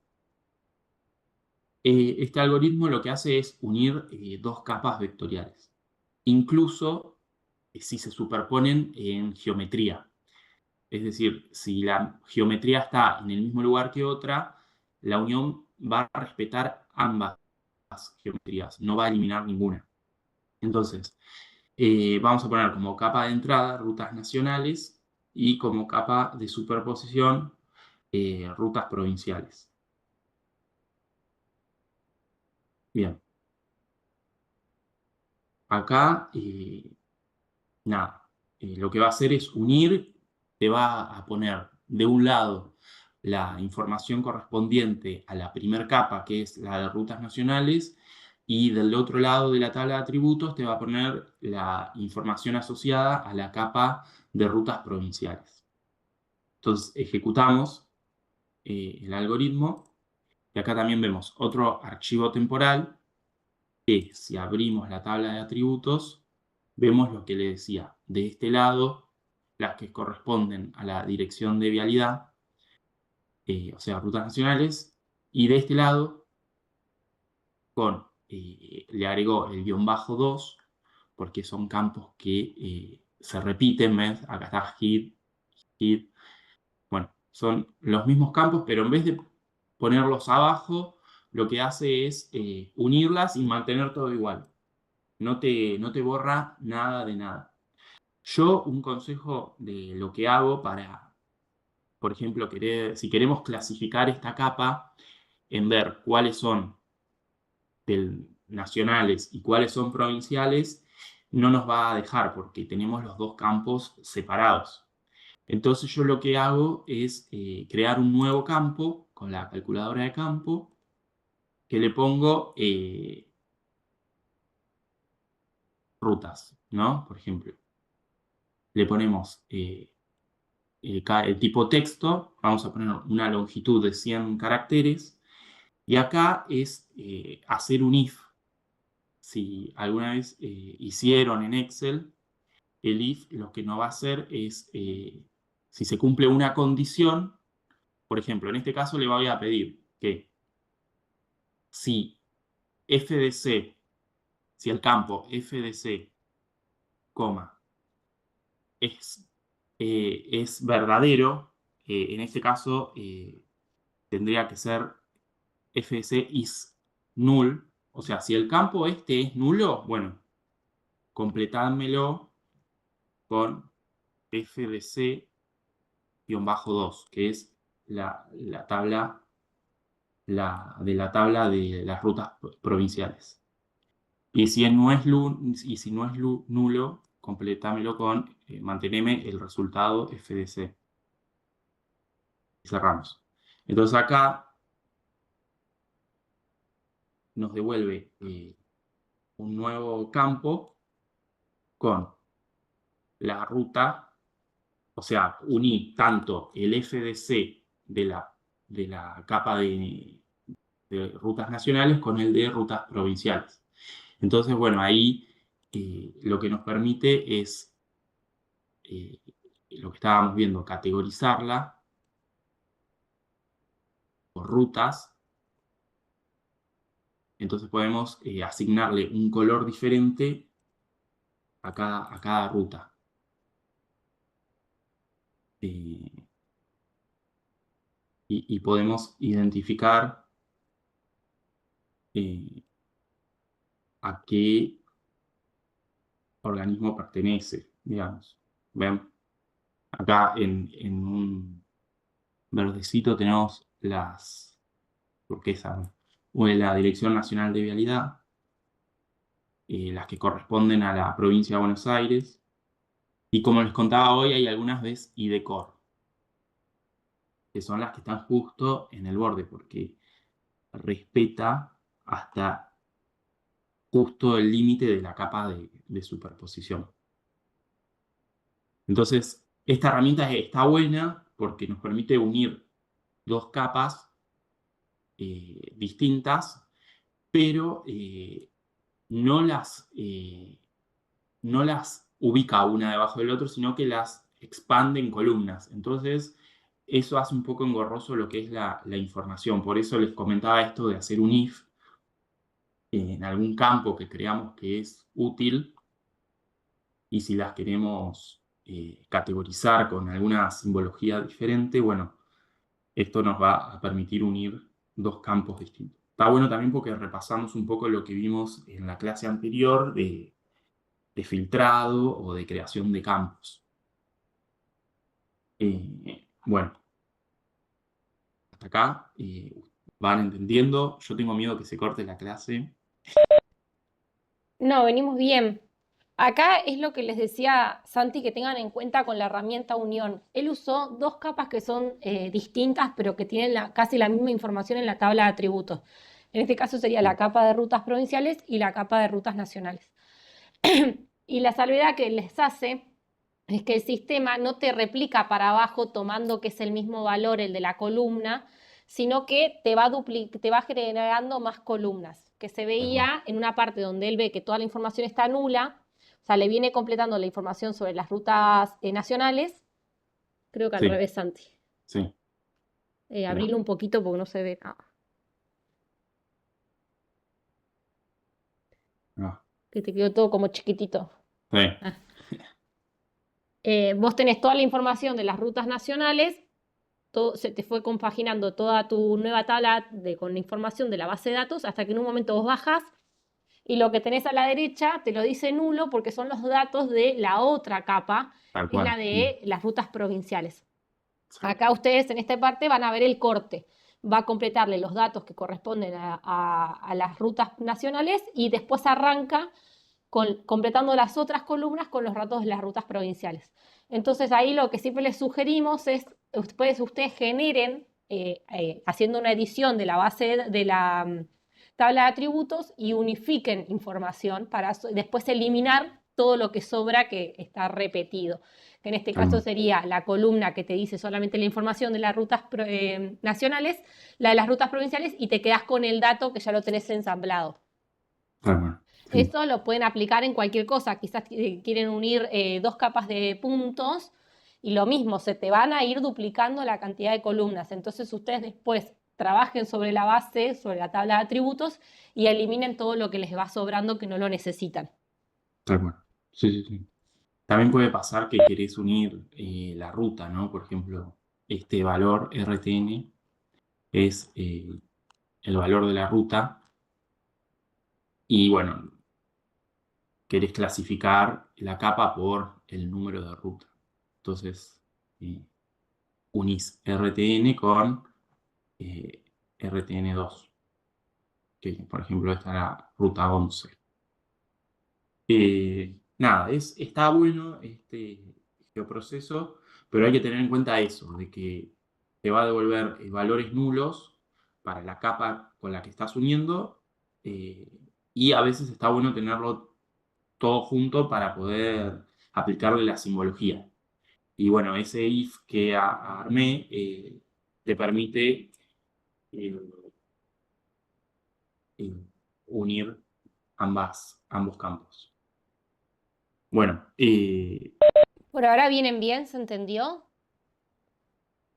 Este algoritmo lo que hace es unir dos capas vectoriales, incluso si se superponen en geometría. Es decir, si la geometría está en el mismo lugar que otra, la unión va a respetar ambas geometrías, no va a eliminar ninguna. Entonces, vamos a poner como capa de entrada rutas nacionales y como capa de superposición rutas provinciales. Bien, acá, nada, lo que va a hacer es unir, te va a poner de un lado la información correspondiente a la primera capa, que es la de rutas nacionales, y del otro lado de la tabla de atributos te va a poner la información asociada a la capa de rutas provinciales. Entonces ejecutamos el algoritmo y acá también vemos otro archivo temporal que si abrimos la tabla de atributos vemos lo que le decía. De este lado, las que corresponden a la dirección de vialidad, o sea, rutas nacionales, y de este lado le agregó el -2 porque son campos que se repiten, ¿ves? Acá está hit, hit. Bueno, son los mismos campos, pero en vez de ponerlos abajo, lo que hace es unirlas y mantener todo igual. No te borra nada de nada. Yo, un consejo de lo que hago para, por ejemplo, si queremos clasificar esta capa en ver cuáles son nacionales y cuáles son provinciales, no nos va a dejar porque tenemos los dos campos separados. Entonces yo lo que hago es crear un nuevo campo con la calculadora de campo que le pongo rutas, ¿no? Por ejemplo, le ponemos el tipo texto, vamos a poner una longitud de 100 caracteres y acá es hacer un if. Si alguna vez hicieron en Excel, el if lo que nos va a hacer es, si se cumple una condición, por ejemplo, en este caso le voy a pedir que si f de c, si el campo f de c, es verdadero, en este caso tendría que ser f de c is null, o sea, si el campo este es nulo, bueno, completádmelo con f de c-2, que es la tabla de las rutas provinciales. Y si no es, nulo, completámelo con manteneme el resultado f de c. Y cerramos. Entonces acá nos devuelve un nuevo campo con la ruta, o sea, uní tanto el f de c de la capa de rutas nacionales con el de rutas provinciales. Entonces, bueno, ahí lo que nos permite es lo que estábamos viendo, categorizarla por rutas. Entonces podemos asignarle un color diferente a cada ruta. y podemos identificar a qué organismo pertenece, digamos. ¿Ven? Acá en un verdecito tenemos las turquesas, ¿no? La Dirección Nacional de Vialidad, las que corresponden a la provincia de Buenos Aires, y como les contaba hoy, hay algunas de IDECOR, que son las que están justo en el borde, porque respeta hasta justo el límite de la capa de superposición. Entonces, esta herramienta está buena porque nos permite unir dos capas distintas, pero no las ubica una debajo del otro, sino que las expande en columnas. Entonces, eso hace un poco engorroso lo que es la información. Por eso les comentaba esto de hacer un if en algún campo que creamos que es útil, y si las queremos categorizar con alguna simbología diferente, bueno, esto nos va a permitir unir dos campos distintos. Está bueno también porque repasamos un poco lo que vimos en la clase anterior de filtrado o de creación de campos. Bueno, hasta acá van entendiendo. Yo tengo miedo que se corte la clase. No, venimos bien. Acá es lo que les decía Santi que tengan en cuenta con la herramienta Unión. Él usó dos capas que son distintas, pero que tienen casi la misma información en la tabla de atributos. En este caso sería la capa de rutas provinciales y la capa de rutas nacionales. Y la salvedad que les hace es que el sistema no te replica para abajo tomando que es el mismo valor el de la columna, sino que te va generando más columnas, que se veía en una parte donde él ve que toda la información está nula, o sea, le viene completando la información sobre las rutas nacionales, creo que al Sí, revés, Santi. sí. Abrilo un poquito porque no se ve nada. Ah, Que te quedó todo como chiquitito. sí, Ah. Vos tenés toda la información de las rutas nacionales, se te fue compaginando toda tu nueva tabla con la información de la base de datos hasta que en un momento vos bajas y lo que tenés a la derecha te lo dice nulo porque son los datos de la otra capa, tal que es la cual. de las rutas provinciales. Exacto. Acá ustedes en esta parte van a ver el corte. Va a completarle los datos que corresponden a las rutas nacionales y después arranca completando las otras columnas con los datos de las rutas provinciales. Entonces ahí lo que siempre les sugerimos es, ustedes generen, haciendo una edición de la base de la tabla de atributos y unifiquen información para después eliminar todo lo que sobra que está repetido. Que en este caso sería la columna que te dice solamente la información de las rutas nacionales, la de las rutas provinciales y te quedas con el dato que ya lo tenés ensamblado. Tal cual. Sí, Eso lo pueden aplicar en cualquier cosa. Quizás quieren unir dos capas de puntos y lo mismo, se te van a ir duplicando la cantidad de columnas. Entonces ustedes después trabajen sobre la base, sobre la tabla de atributos y eliminen todo lo que les va sobrando que no lo necesitan. tal cual. Sí, sí, sí. También puede pasar que querés unir la ruta, ¿no? Por ejemplo, este valor RTN es el valor de la ruta y bueno, querés clasificar la capa por el número de ruta. Entonces, unís RTN con RTN2, que por ejemplo está la ruta 11. Nada, está bueno este geoproceso, pero hay que tener en cuenta eso, de que te va a devolver valores nulos para la capa con la que estás uniendo, eh, y a veces está bueno tenerlo todo junto para poder aplicarle la simbología. Y bueno, ese if que armé te permite eh, eh, unir ambos campos. Bueno, Por ahora vienen bien, ¿se entendió?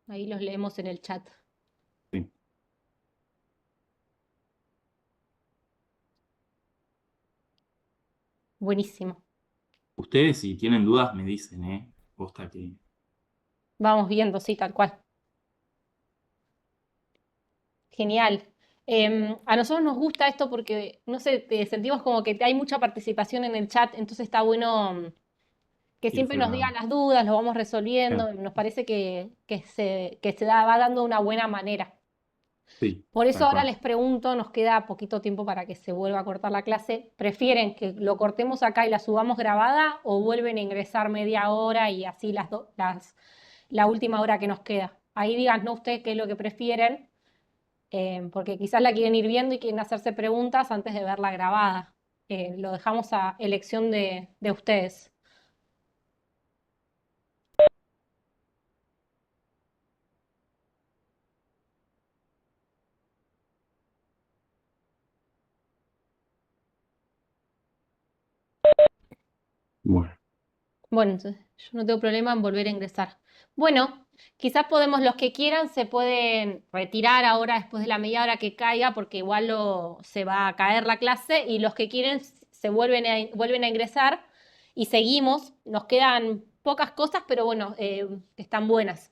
Ahí los leemos en el chat. sí. Buenísimo. Ustedes si tienen dudas me dicen, posta que... Vamos viendo, sí, tal cual. Genial. A nosotros nos gusta esto porque, no sé, sentimos como que hay mucha participación en el chat, entonces está bueno que Y siempre se nos va. digan las dudas, lo vamos resolviendo, Claro, nos parece que va dando de una buena manera. sí, Por eso tal ahora cual. les pregunto, nos queda poquito tiempo para que se vuelva a cortar la clase, ¿prefieren que lo cortemos acá y la subamos grabada o vuelven a ingresar media hora y así la última hora que nos queda? Ahí díganos ustedes qué es lo que prefieren, porque quizás la quieren ir viendo y quieren hacerse preguntas antes de verla grabada. Lo dejamos a elección de ustedes. Bueno, Bueno, entonces yo no tengo problema en volver a ingresar. Bueno, quizás podemos, los que quieran, se pueden retirar ahora después de la media hora que caiga, porque igual se va a caer la clase, y los que quieren se vuelven a ingresar y seguimos. Nos quedan pocas cosas, pero bueno, están buenas.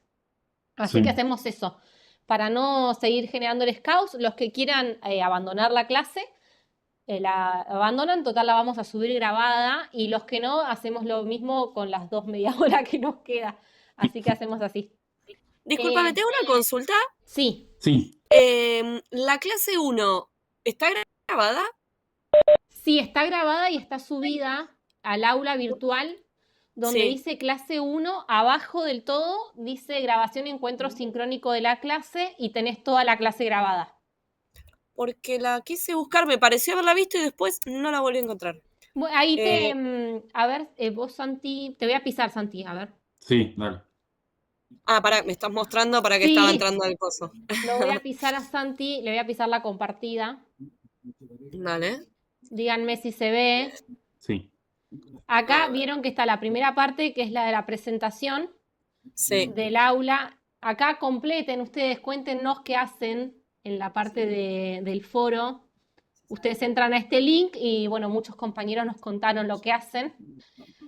Así que sí, hacemos eso. Para no seguir generando el caos, los que quieran abandonar la clase la abandonan, total la vamos a subir grabada y los que no, hacemos lo mismo con las dos media hora que nos queda. Así que hacemos así. Disculpame, Eh, tengo una consulta. sí, sí, La clase 1 ¿está grabada? sí, está grabada y está subida al aula virtual donde Sí, dice clase 1, abajo del todo dice grabación y encuentro sincrónico de la clase y tenés toda la clase grabada. porque la quise buscar, me pareció haberla visto y después no la volví a encontrar. Bueno, ahí Eh, a ver, vos Santi, te voy a pisar Santi, a ver. sí, dale. pará, me estás mostrando para que estaba Sí, entrando al coso. lo voy a pisar a Santi, le voy a pisar la compartida. Dale. Díganme si se ve. Sí, Acá vieron que está la primera parte, que es la de la presentación Sí. del aula. Acá completen ustedes, cuéntenos qué hacen en la parte del foro. Ustedes entran a este link y bueno, muchos compañeros nos contaron lo que hacen.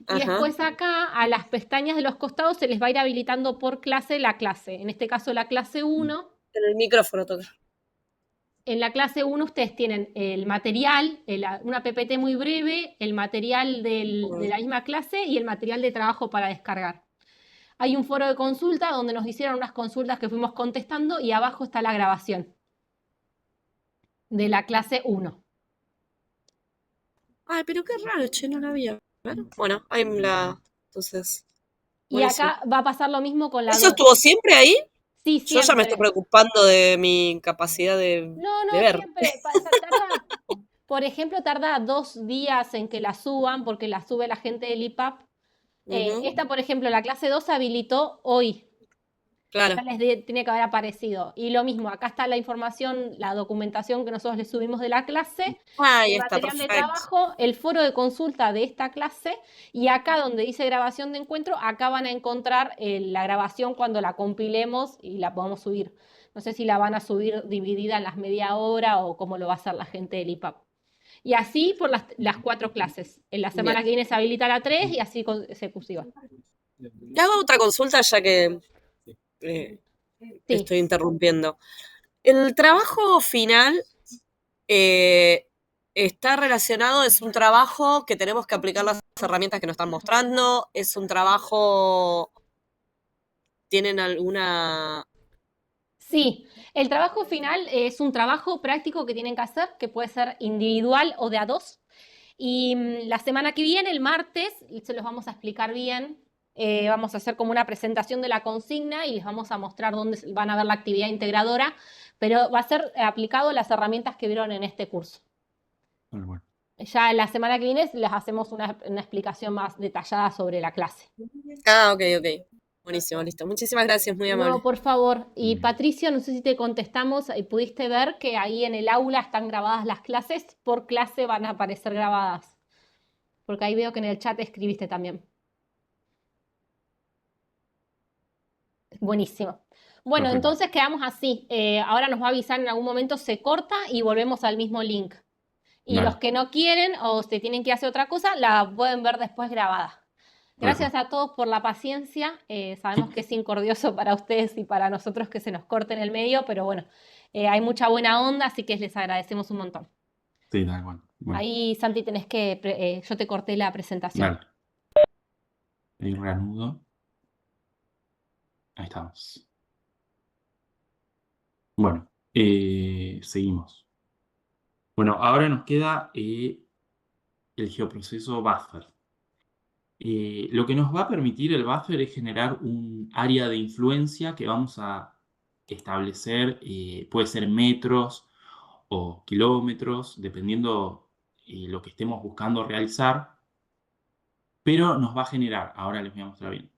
Y Ajá. después acá a las pestañas de los costados se les va a ir habilitando por clase la clase. En este caso la clase 1. En el micrófono toca. En la clase 1 ustedes tienen el material, una PPT muy breve, el material de la misma clase y el material de trabajo para descargar. Hay un foro de consulta donde nos hicieron unas consultas que fuimos contestando y abajo está la grabación de la clase 1. Ay, pero qué raro, che, no la vi. A ver. Bueno, ahí me la. Entonces, Y buenísimo. acá va a pasar lo mismo con la ¿Eso 2. estuvo siempre ahí? Sí, Yo ya me estoy siempre. preocupando de mi capacidad de, No, de no, ver. siempre. Por ejemplo, tarda 2 días en que la suban porque la sube la gente del IPAP. Ujú, Esta, por ejemplo, la clase 2 se habilitó hoy. Ya claro. tiene que haber aparecido. Y lo mismo, acá está la información, la documentación que nosotros les subimos de la clase, Ahí el está, material de perfecto. trabajo, el foro de consulta de esta clase y acá donde dice grabación de encuentro, acá van a encontrar la grabación cuando la compilemos y la podamos subir. No sé si la van a subir dividida en las media hora o cómo lo va a hacer la gente del IPAP. Y así por las 4 clases. En la Bien. semana que viene se habilita la 3 y así consecutiva. Te hago otra consulta ya que eh, te Sí. estoy interrumpiendo. El trabajo final está relacionado, es un trabajo que tenemos que aplicar las herramientas que nos están mostrando, es un trabajo, ¿tienen alguna? Sí, el trabajo final es un trabajo práctico que tienen que hacer, que puede ser individual o de a dos. Y la semana que viene, el martes, se los vamos a explicar bien. Vamos a hacer como una presentación de la consigna y les vamos a mostrar dónde van a ver la actividad integradora, pero va a ser aplicado a las herramientas que vieron en este curso. bueno. Ya la semana que viene les hacemos una explicación más detallada sobre la clase. Ok, ok. Buenísimo, listo. Muchísimas gracias, muy No, amable. por favor. Y Bien. Patricio, no sé si te contestamos, pudiste ver que ahí en el aula están grabadas las clases, por clase van a aparecer grabadas, porque ahí veo que en el chat escribiste también. Buenísimo. Bueno, Perfecto. entonces quedamos así. Ahora nos va a avisar en algún momento, se corta y volvemos al mismo link. Y los Dale, que no quieren o se tienen que hacer otra cosa, la pueden ver después grabada. Gracias perfecto. a todos por la paciencia. Sabemos que es incordioso para ustedes y para nosotros que se nos corte en el medio, pero bueno, hay mucha buena onda, así que les agradecemos un montón. Sí, tal cual. Bueno, Ahí, Santi, yo te corté la presentación. dale. Ahí reanudo. Ahí estamos. Bueno, seguimos. Bueno, ahora nos queda el geoproceso buffer. Lo que nos va a permitir el buffer es generar un área de influencia que vamos a establecer, puede ser metros o kilómetros, dependiendo lo que estemos buscando realizar, pero nos va a generar, ahora les voy a mostrar bien,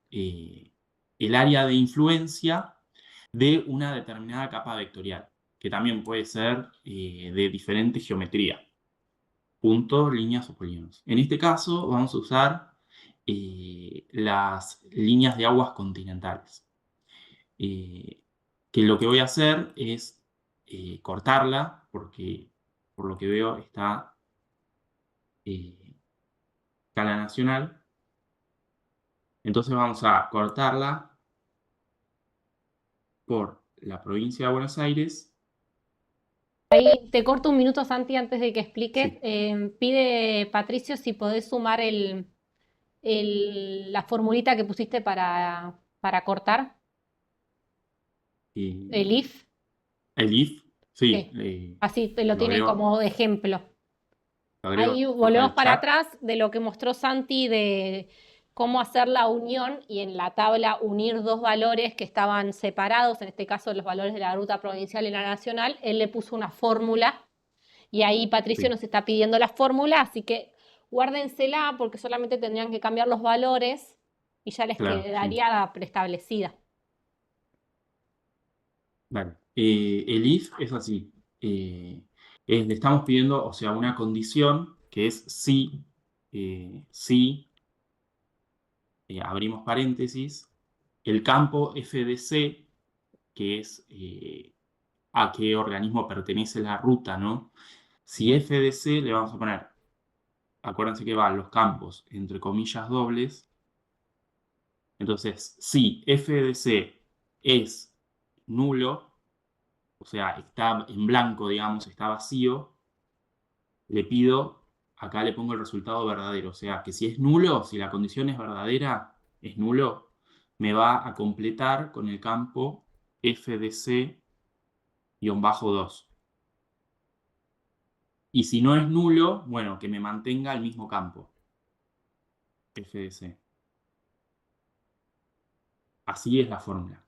el área de influencia de una determinada capa vectorial, que también puede ser de diferente geometría, puntos, líneas o polígonos. En este caso vamos a usar las líneas de aguas continentales, que lo que voy a hacer es cortarla, porque por lo que veo está escala nacional. Entonces vamos a cortarla por la provincia de Buenos Aires. Ahí te corto un minuto, Santi, antes de que expliques. Sí. Pide Patricio si podés sumar la formulita que pusiste para cortar, el if. El if, sí, Sí. Así te lo lo tiene agrego, como de ejemplo. lo agrego Ahí acá volvemos al para chat. atrás de lo que mostró Santi de cómo hacer la unión y en la tabla unir dos valores que estaban separados, en este caso los valores de la ruta provincial y la nacional. Él le puso una fórmula y ahí Patricio Sí, nos está pidiendo la fórmula, así que guárdensela porque solamente tendrían que cambiar los valores y ya les claro, sí. quedaría la preestablecida. Vale. El if es así. Le estamos pidiendo, o sea, una condición que es si abrimos paréntesis, el campo FDC, que es a qué organismo pertenece la ruta, ¿no? Si FDC le vamos a poner, acuérdense que van los campos entre comillas dobles, entonces si FDC es nulo, o sea, está en blanco, digamos, está vacío, le pido, acá le pongo el resultado verdadero, o sea, que si es nulo, si la condición es verdadera, es nulo, me va a completar con el campo FDC-2. Y si no es nulo, bueno, que me mantenga el mismo campo, FDC. Así es la fórmula.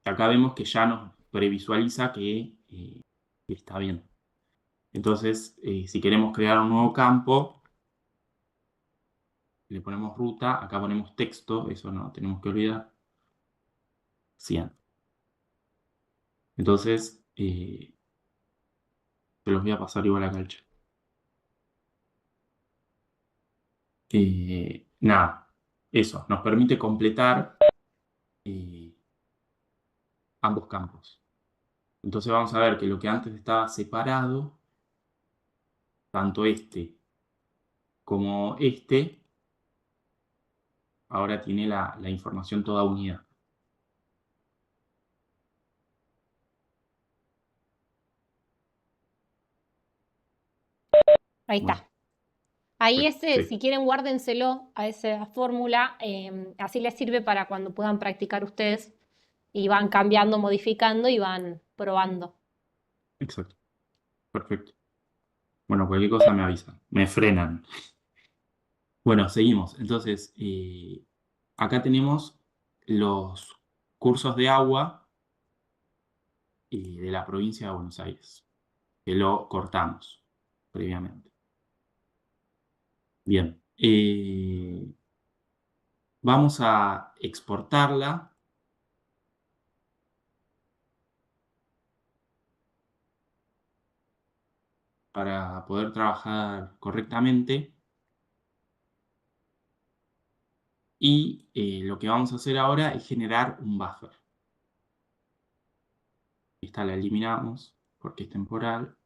Acá vemos que ya nos previsualiza que está bien. Entonces, si queremos crear un nuevo campo, le ponemos ruta, acá ponemos texto, eso no tenemos que olvidar. 100. Entonces, se los voy a pasar igual acá al chat. Nada, eso, nos permite completar ambos campos. Entonces vamos a ver que lo que antes estaba separado, tanto este como este, ahora tiene la información toda unida. Ahí Bueno, está. Ahí si perfecto. quieren, guárdenselo a esa fórmula, así les sirve para cuando puedan practicar ustedes y van cambiando, modificando y van probando. Exacto. Perfecto. Bueno, cualquier cosa me avisan. Me frenan. Bueno, seguimos. Entonces, acá tenemos los cursos de agua de la provincia de Buenos Aires, que lo cortamos previamente. Bien. Vamos a exportarla para poder trabajar correctamente. Y lo que vamos a hacer ahora es generar un buffer. Esta la eliminamos porque es temporal.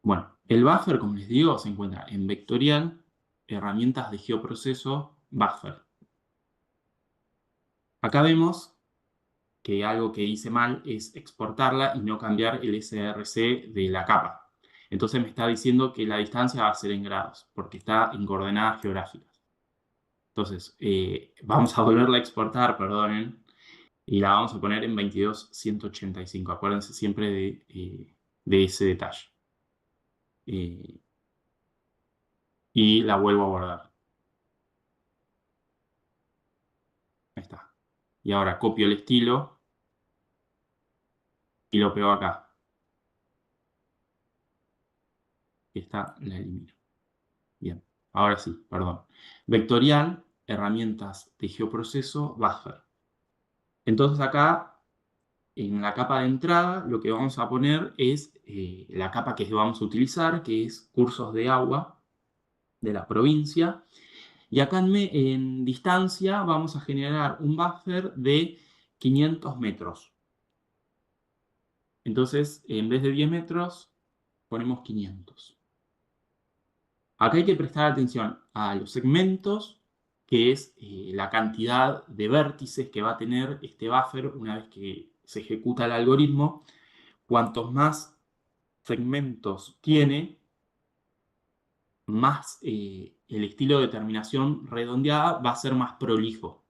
Bueno, el buffer, como les digo, se encuentra en vectorial, herramientas de geoproceso, buffer. Acá vemos que algo que hice mal es exportarla y no cambiar el SRC de la capa. Entonces me está diciendo que la distancia va a ser en grados, porque está en coordenadas geográficas. Entonces, vamos a volverla a exportar, perdonen, y la vamos a poner en 22.185. Acuérdense siempre de ese detalle. Y la vuelvo a guardar. Ahí está. Y ahora copio el estilo y lo pego acá. Y esta la elimino. Bien, ahora sí, perdón. Vectorial, herramientas de geoproceso, buffer. Entonces acá, en la capa de entrada, lo que vamos a poner es la capa que vamos a utilizar, que es cursos de agua de la provincia. Y acá en distancia vamos a generar un buffer de 500 metros. Entonces, en vez de 10 metros, ponemos 500. Acá hay que prestar atención a los segmentos, que es la cantidad de vértices que va a tener este buffer una vez que se ejecuta el algoritmo. Cuantos más segmentos tiene, más el estilo de terminación redondeada va a ser más prolijo.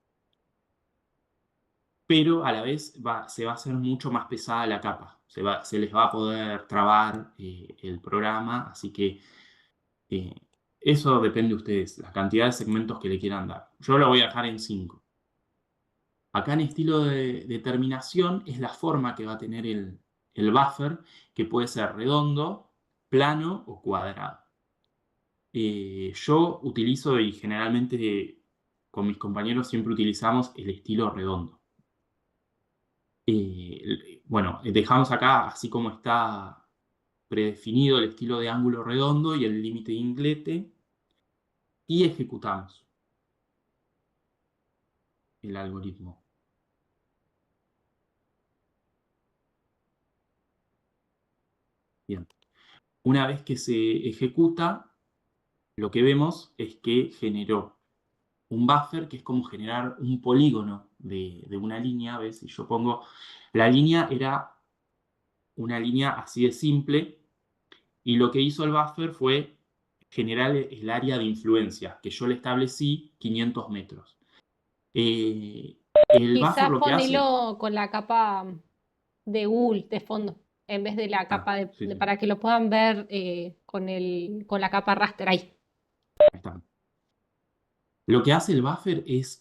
Pero a la vez se va a hacer mucho más pesada la capa. Se les va a poder trabar el programa, así que eso depende de ustedes, la cantidad de segmentos que le quieran dar. Yo lo voy a dejar en 5. Acá en estilo de terminación es la forma que va a tener el buffer, que puede ser redondo, plano o cuadrado. Yo utilizo y generalmente con mis compañeros siempre utilizamos el estilo redondo. Bueno, dejamos acá así como está predefinido el estilo de ángulo redondo y el límite de inglete y ejecutamos el algoritmo. Bien. Una vez que se ejecuta, lo que vemos es que generó un buffer, que es como generar un polígono de una línea. ¿Ves? Si yo pongo, la línea era una línea así de simple, y lo que hizo el buffer fue generar el área de influencia, que yo le establecí 500 metros. El buffer Quizás lo que hace... ponelo con la capa de Google de fondo, en vez de la capa sí, sí, para que lo puedan ver con la capa raster ahí. ahí está. Lo que hace el buffer es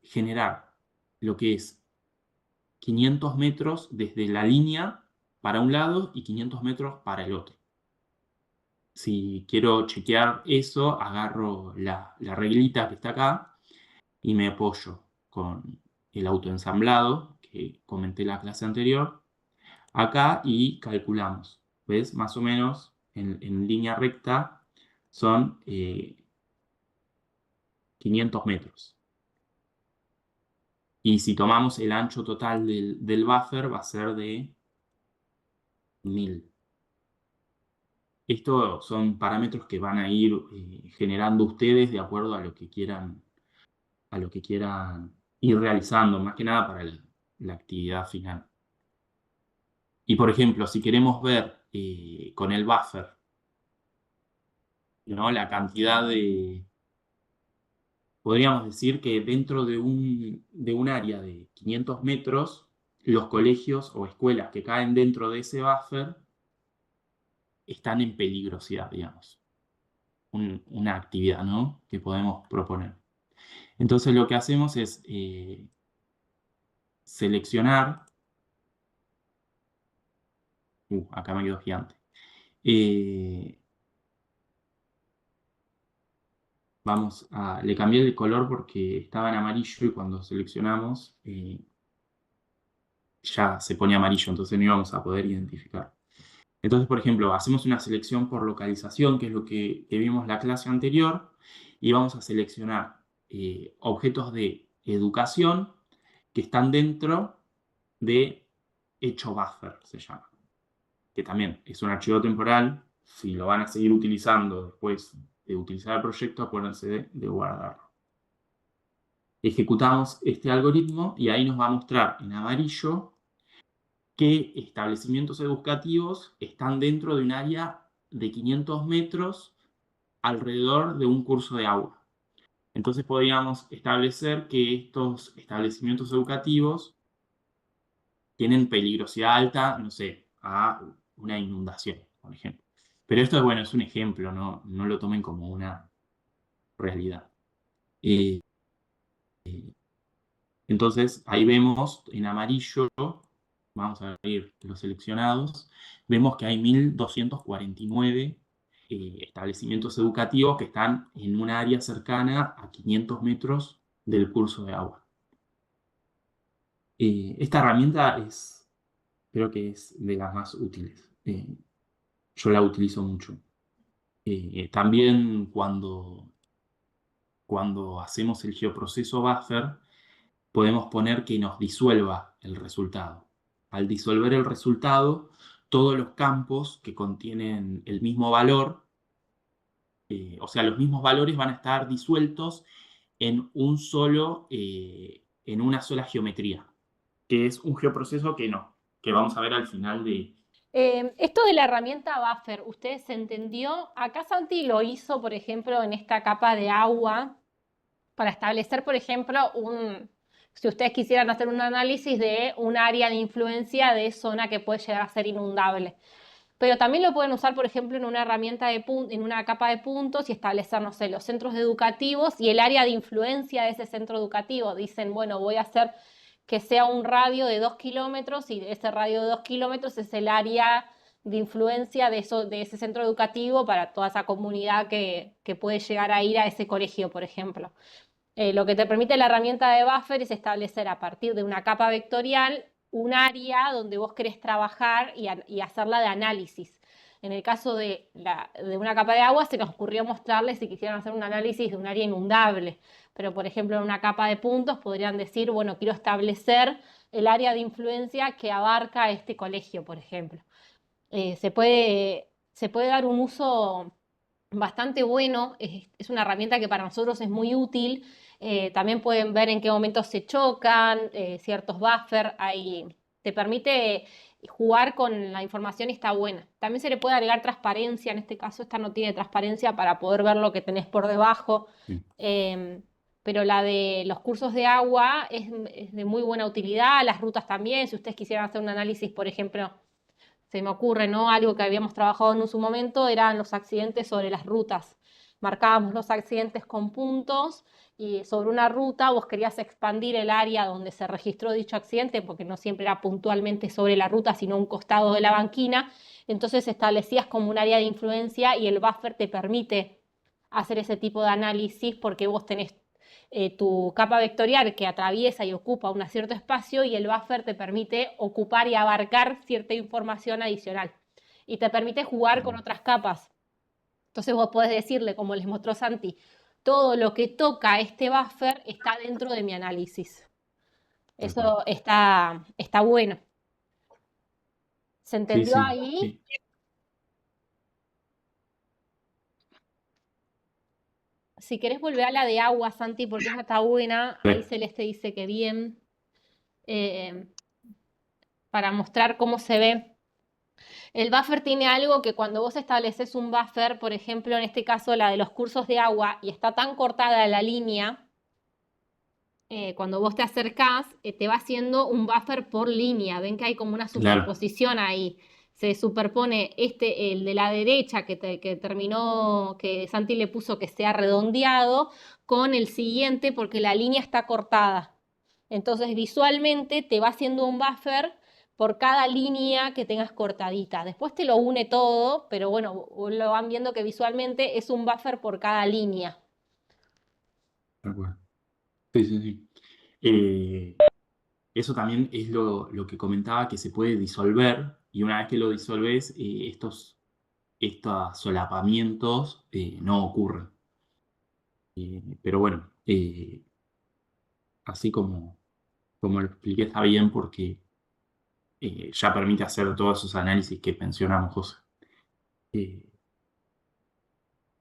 generar lo que es 500 metros desde la línea para un lado y 500 metros para el otro. Si quiero chequear eso, agarro la reglita que está acá y me apoyo con el autoensamblado que comenté en la clase anterior acá y calculamos. ¿Ves? Más o menos en línea recta son 500 metros. Y si tomamos el ancho total del buffer va a ser de 1000. Estos son parámetros que van a ir generando ustedes de acuerdo a lo que quieran ir realizando, más que nada para la actividad final. Y por ejemplo, si queremos ver con el buffer, ¿no? La cantidad de... Podríamos decir que dentro de un área de 500 metros, los colegios o escuelas que caen dentro de ese buffer están en peligrosidad, digamos. Una actividad, ¿no? Que podemos proponer. Entonces lo que hacemos es seleccionar... acá me quedó gigante. Le cambié el color porque estaba en amarillo y cuando seleccionamos ya se pone amarillo, entonces no íbamos a poder identificar. Entonces, por ejemplo, hacemos una selección por localización, que es lo que vimos en la clase anterior, y vamos a seleccionar objetos de educación que están dentro de hecho buffer, se llama, que también es un archivo temporal. Si lo van a seguir utilizando después de utilizar el proyecto, acuérdense de guardarlo. ejecutamos este algoritmo y ahí nos va a mostrar en amarillo qué establecimientos educativos están dentro de un área de 500 metros alrededor de un curso de agua. Entonces podríamos establecer que estos establecimientos educativos tienen peligrosidad alta, no sé, a una inundación, por ejemplo. Pero esto, bueno, es un ejemplo, no lo tomen como una realidad. Eh, entonces, ahí vemos en amarillo, vamos a ver los seleccionados, vemos que hay 1.249 establecimientos educativos que están en un área cercana a 500 metros del curso de agua. Esta herramienta creo que es de las más útiles. Yo la utilizo mucho. También cuando hacemos el geoproceso buffer, podemos poner que nos disuelva el resultado. Al disolver el resultado, todos los campos que contienen el mismo valor, o sea, los mismos valores van a estar disueltos en en una sola geometría, que es un geoproceso que vamos a ver al final de... Esto de la herramienta buffer, ¿ustedes se entendió? Acá Santi lo hizo, por ejemplo, en esta capa de agua, para establecer, por ejemplo, si ustedes quisieran hacer un análisis de un área de influencia de zona que puede llegar a ser inundable. Pero también lo pueden usar, por ejemplo, en una herramienta en una capa de puntos y establecer, no sé, los centros educativos y el área de influencia de ese centro educativo. Dicen, bueno, voy a hacer que sea un radio de 2 kilómetros y ese radio de 2 kilómetros es el área de influencia de ese centro educativo para toda esa comunidad que puede llegar a ir a ese colegio, por ejemplo. Lo que te permite la herramienta de buffer es establecer a partir de una capa vectorial un área donde vos querés trabajar y hacerla de análisis. En el caso de una capa de agua se nos ocurrió mostrarles si quisieran hacer un análisis de un área inundable, pero por ejemplo en una capa de puntos podrían decir, bueno, quiero establecer el área de influencia que abarca este colegio, por ejemplo. Se puede dar un uso bastante bueno, es una herramienta que para nosotros es muy útil. También pueden ver en qué momentos se chocan, ciertos buffers, te permite jugar con la información y está buena. También se le puede agregar transparencia, en este caso esta no tiene transparencia para poder ver lo que tenés por debajo. Sí. Pero la de los cursos de agua es de muy buena utilidad, las rutas también, si ustedes quisieran hacer un análisis, por ejemplo, se me ocurre, ¿no? Algo que habíamos trabajado en su momento eran los accidentes sobre las rutas. Marcábamos los accidentes con puntos y sobre una ruta vos querías expandir el área donde se registró dicho accidente, porque no siempre era puntualmente sobre la ruta, sino un costado de la banquina. Entonces establecías como un área de influencia y el buffer te permite hacer ese tipo de análisis porque vos tenés tu capa vectorial que atraviesa y ocupa un cierto espacio y el buffer te permite ocupar y abarcar cierta información adicional y te permite jugar con otras capas. Entonces vos podés decirle, como les mostró Santi, todo lo que toca este buffer está dentro de mi análisis. Eso está bueno. ¿Se Sí, entendió sí, ahí? sí. Si querés volver a la de agua, Santi, porque esa está buena. Ahí Celeste dice que bien. Eh, para mostrar cómo se ve. El buffer tiene algo que cuando vos estableces un buffer, por ejemplo, en este caso la de los cursos de agua, y está tan cortada la línea, cuando vos te acercás, te va haciendo un buffer por línea. Ven que hay como una Claro. superposición ahí. Se superpone el de la derecha que terminó, que Santi le puso que sea redondeado, con el siguiente porque la línea está cortada. Entonces visualmente te va haciendo un buffer por cada línea que tengas cortadita. Después te lo une todo, pero bueno, lo van viendo que visualmente es un buffer por cada línea. Tal cual. Sí, sí, sí. Eso también es lo que comentaba, que se puede disolver, y una vez que lo disolves, estos solapamientos no ocurren. Pero bueno, así como lo expliqué, está bien porque ya permite hacer todos esos análisis que mencionamos, José.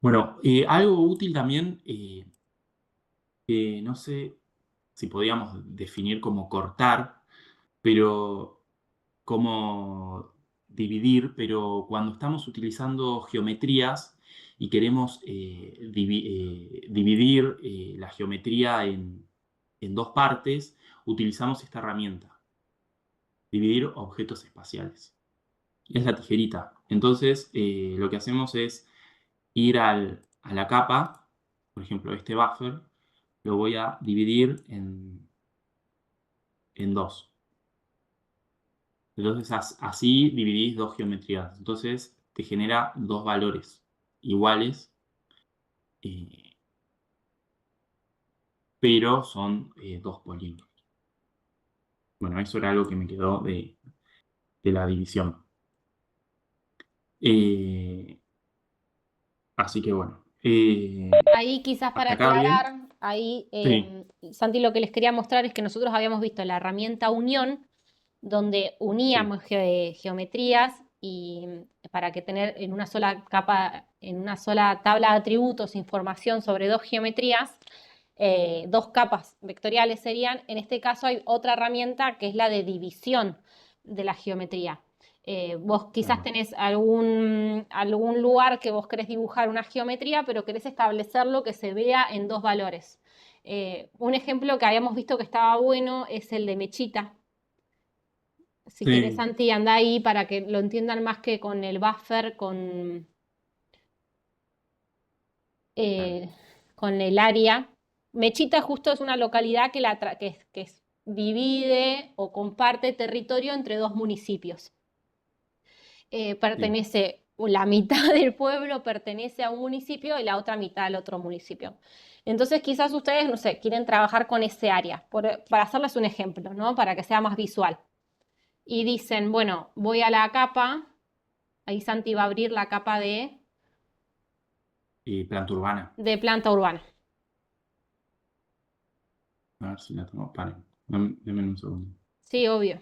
Bueno, algo útil también, que no sé si podíamos definir como cortar, pero como dividir, pero cuando estamos utilizando geometrías y queremos dividir la geometría en dos partes, utilizamos esta herramienta, dividir objetos espaciales. Es la tijerita. Entonces, lo que hacemos es ir a la capa, por ejemplo, este buffer, lo voy a dividir en dos. Entonces, así dividís dos geometrías. Entonces, te genera dos valores iguales, eh, pero son dos polígonos. Bueno, eso era algo que me quedó de la división. Así que bueno. Ahí quizás para ¿Hasta acá bien? aclarar, ahí Sí, Santi, lo que les quería mostrar es que nosotros habíamos visto la herramienta unión, donde sí, uníamos geometrías y para que tener en una sola capa, en una sola tabla de atributos, información sobre dos geometrías, dos capas vectoriales serían. En este caso hay otra herramienta que es la de división de la geometría. Vos quizás claro. tenés algún lugar que vos querés dibujar una geometría, pero querés establecerlo que se vea en dos valores. Un ejemplo que habíamos visto que estaba bueno es el de mechita. Si querés, Sí, Santi, anda ahí para que lo entiendan más que con el buffer, claro. eh, con el área. Mechita justo es una localidad que divide o comparte territorio entre dos municipios. Sí, La mitad del pueblo pertenece a un municipio y la otra mitad al otro municipio. Entonces quizás ustedes, no sé, quieren trabajar con ese área, para hacerles un ejemplo, ¿no? Para que sea más visual. Y dicen, bueno, voy a la capa, ahí Santi va a abrir la capa y planta urbana. de planta urbana. A ver si la tengo. Paren, denme un segundo. Sí, obvio.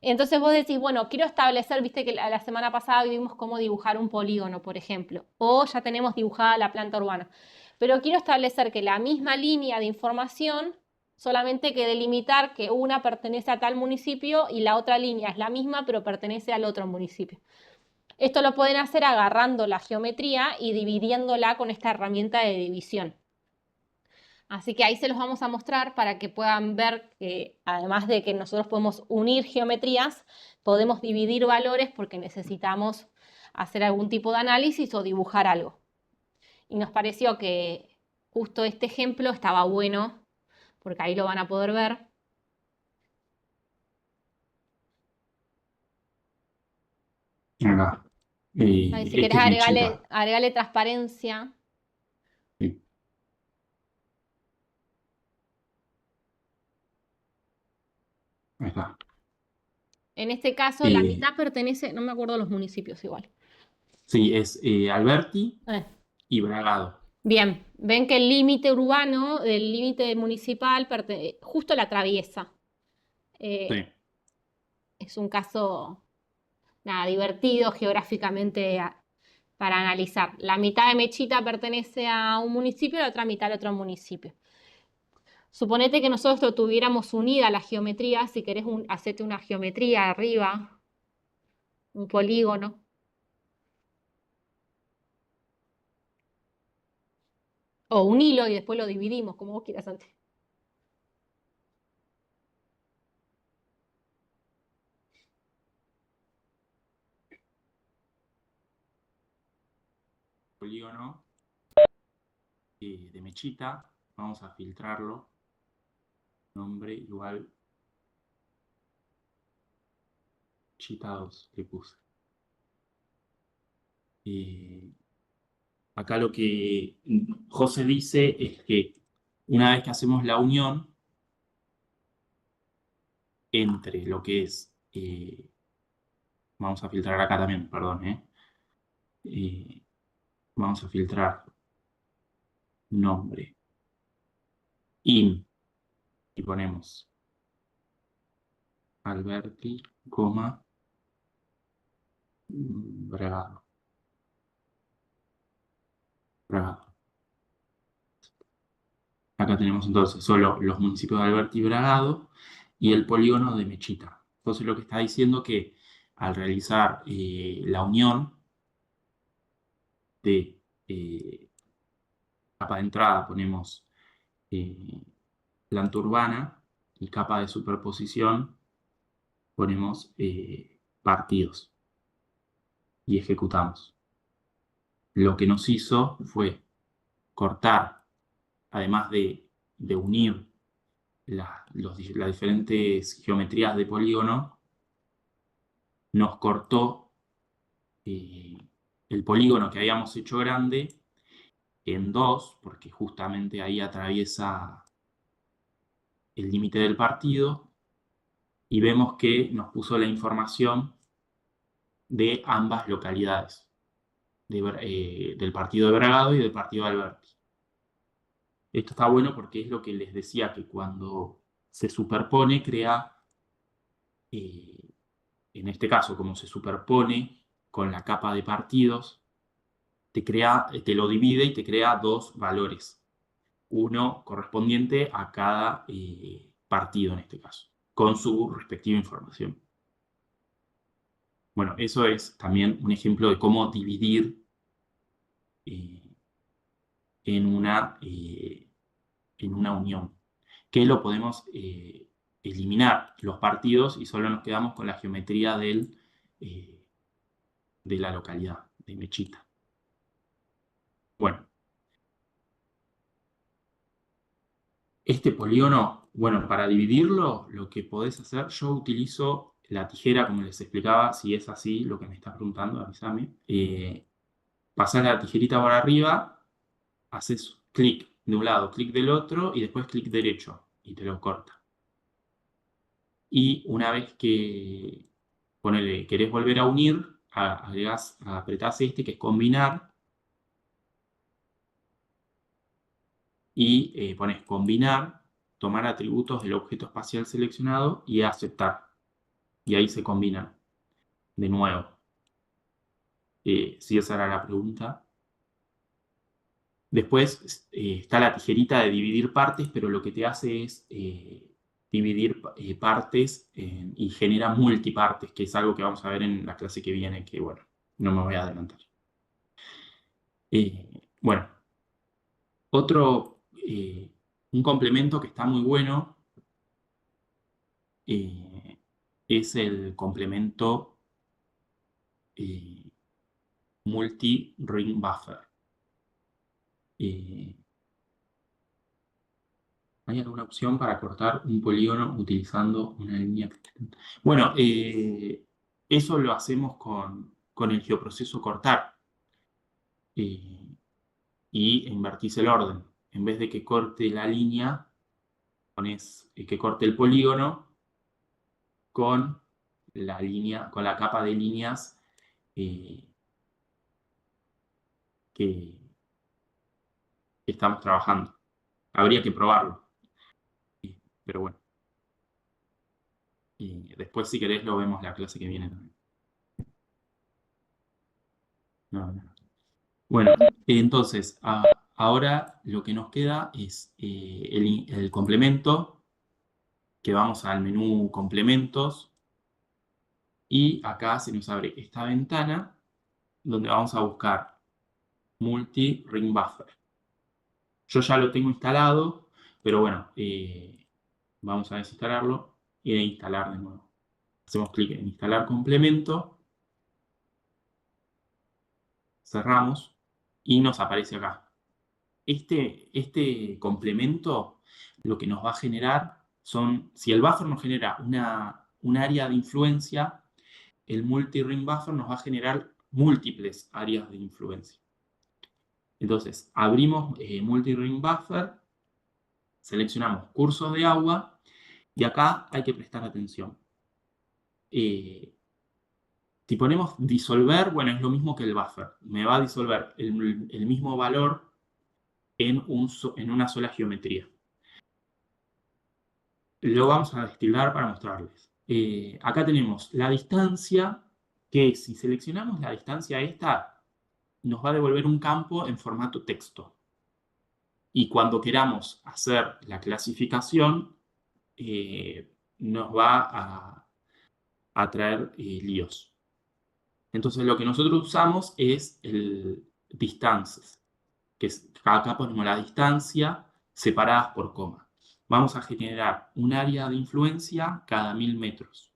Entonces vos decís, bueno, quiero establecer, viste que la semana pasada vimos cómo dibujar un polígono, por ejemplo, o ya tenemos dibujada la planta urbana, pero quiero establecer que la misma línea de información, solamente que delimitar que una pertenece a tal municipio y la otra línea es la misma, pero pertenece al otro municipio. Esto lo pueden hacer agarrando la geometría y dividiéndola con esta herramienta de división. Así que ahí se los vamos a mostrar para que puedan ver que además de que nosotros podemos unir geometrías, podemos dividir valores porque necesitamos hacer algún tipo de análisis o dibujar algo. Y nos pareció que justo este ejemplo estaba bueno, porque ahí lo van a poder ver. Acá. Ahí, si Este querés es agregarle, mechita. agregarle transparencia. Sí, ahí está. En este caso, la Eh, mitad pertenece, no me acuerdo los municipios igual. sí, es Alberti Eh, y Bragado. Bien, ven que el límite urbano, el límite municipal, justo la atraviesa. Sí, Eh, es un caso, nada, divertido geográficamente para analizar. La mitad de Mechita pertenece a un municipio y la otra mitad al otro municipio. Suponete que nosotros lo tuviéramos unida a la geometría, si querés hacerte una geometría arriba, un polígono, o un hilo y después lo dividimos, como vos quieras antes. polígono de mechita. Vamos a filtrarlo. Nombre igual mechita 2 le puse. Eh, Acá lo que José dice es que una vez que hacemos la unión entre lo que es, vamos a filtrar acá también, perdón, Eh, vamos a filtrar nombre, in, y ponemos Alberti, coma, Bragado, Bragado. Acá tenemos entonces solo los municipios de Alberti y Bragado y el polígono de Mechita. Entonces lo que está diciendo que al realizar la unión de capa de entrada ponemos planta urbana y capa de superposición ponemos partidos y ejecutamos. Lo que nos hizo fue cortar, además de unir las diferentes geometrías de polígono, nos cortó el polígono que habíamos hecho grande en dos, porque justamente ahí atraviesa el límite del partido, y vemos que nos puso la información de ambas localidades, del partido de Bragado y del partido de Alberti. Esto está bueno porque es lo que les decía, que cuando se superpone crea, en este caso, como se superpone con la capa de partidos, te lo divide y te crea dos valores. Uno correspondiente a cada partido en este caso, con su respectiva información. Bueno, eso es también un ejemplo de cómo dividir en una unión, que lo podemos eliminar los partidos y solo nos quedamos con la geometría de la localidad, de Mechita. Bueno, este polígono, bueno, para dividirlo, lo que podés hacer, yo utilizo la tijera, como les explicaba, si es así lo que me estás preguntando, avísame. Pasás la tijerita por arriba, haces clic de un lado, clic del otro, y después clic derecho, y te lo corta. Y una vez que querés volver a unir, apretás este que es combinar, y pones combinar, tomar atributos del objeto espacial seleccionado y aceptar. Y ahí se combinan de nuevo. Si esa era la pregunta. Después está la tijerita de dividir partes, pero lo que te hace es dividir partes y genera multipartes, que es algo que vamos a ver en la clase que viene, que bueno, no me voy a adelantar. Bueno, un complemento que está muy bueno es el complemento multi-ring buffer. ¿Hay alguna opción para cortar un polígono utilizando una línea? Bueno, eso lo hacemos con el geoproceso cortar. Y invertís el orden. En vez de que corte la línea, pones que corte el polígono con la capa de líneas que estamos trabajando. Habría que probarlo. Pero bueno. Y después, si querés, lo vemos la clase que viene también. No. Bueno, entonces, ahora lo que nos queda es el complemento, que vamos al menú complementos, y acá se nos abre esta ventana donde vamos a buscar multi-ring buffer. Yo ya lo tengo instalado, pero bueno, vamos a desinstalarlo y a instalar de nuevo. Hacemos clic en instalar complemento, cerramos y nos aparece acá. Este complemento lo que nos va a generar son, si el buffer nos genera un área de influencia, el multi-ring buffer nos va a generar múltiples áreas de influencia. Entonces, abrimos multi-ring buffer, seleccionamos cursos de agua y acá hay que prestar atención. Si ponemos disolver, bueno, es lo mismo que el buffer. Me va a disolver el mismo valor en una sola geometría. Lo vamos a destilar para mostrarles. Acá tenemos la distancia, que si seleccionamos la distancia esta, nos va a devolver un campo en formato texto. Y cuando queramos hacer la clasificación, nos va a traer líos. Entonces lo que nosotros usamos es el distances, que es cada capa como la distancia separadas por coma. Vamos a generar un área de influencia cada 1000 metros.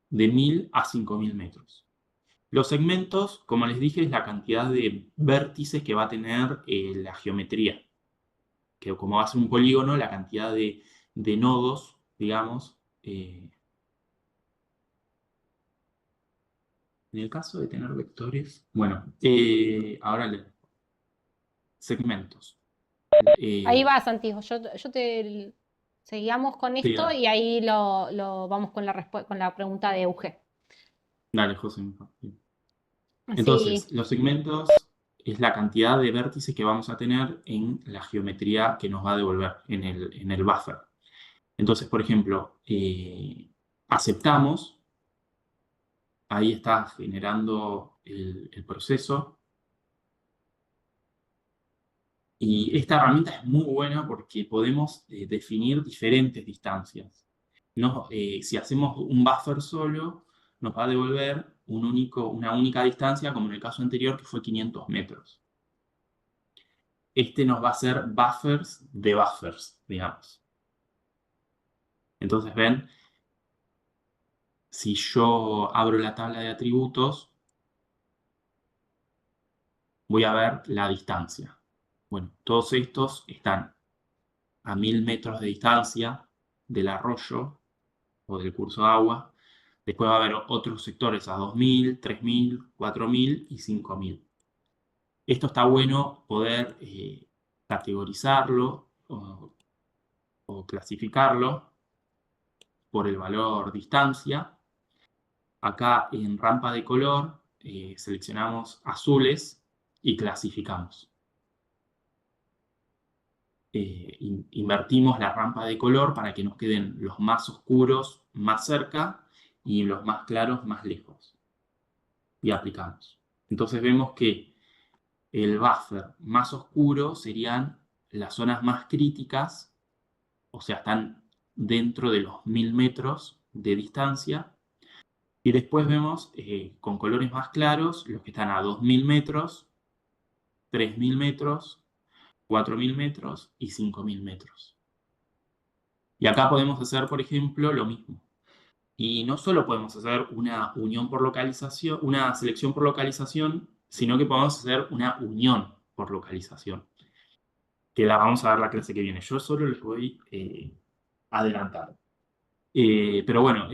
De 1000 a 5000 metros. Los segmentos, como les dije, es la cantidad de vértices que va a tener la geometría. Que como va a ser un polígono, la cantidad de nodos, digamos. En el caso de tener vectores, bueno, ahora segmentos. Ahí va, Santiago. Yo te seguíamos con Sí, esto y ahí lo vamos con la pregunta de Euge. dale, José. Así, Entonces, los segmentos es la cantidad de vértices que vamos a tener en la geometría que nos va a devolver en el buffer. Entonces, por ejemplo, aceptamos, ahí está generando el proceso. Y esta herramienta es muy buena porque podemos definir diferentes distancias. Si hacemos un buffer solo, nos va a devolver una única distancia, como en el caso anterior, que fue 500 metros. Este nos va a hacer buffers de buffers, digamos. Entonces, ven, si yo abro la tabla de atributos, voy a ver la distancia. Bueno, todos estos están a 1000 metros de distancia del arroyo o del curso de agua. Después va a haber otros sectores a 2000, 3000, 4000 y 5000. Esto está bueno poder categorizarlo o clasificarlo por el valor distancia. Acá en rampa de color seleccionamos azules y clasificamos. Invertimos la rampa de color para que nos queden los más oscuros más cerca y los más claros más lejos. Y aplicamos. Entonces vemos que el buffer más oscuro serían las zonas más críticas, o sea, están dentro de los 1000 metros de distancia. Y después vemos con colores más claros los que están a 2000 metros, 3000 metros, 4000 metros y 5000 metros. Y acá podemos hacer, por ejemplo, lo mismo. Y no solo podemos hacer una unión por localización, una selección por localización, sino que podemos hacer una unión por localización, que la vamos a ver la clase que viene. Yo solo les voy adelantando. Pero bueno,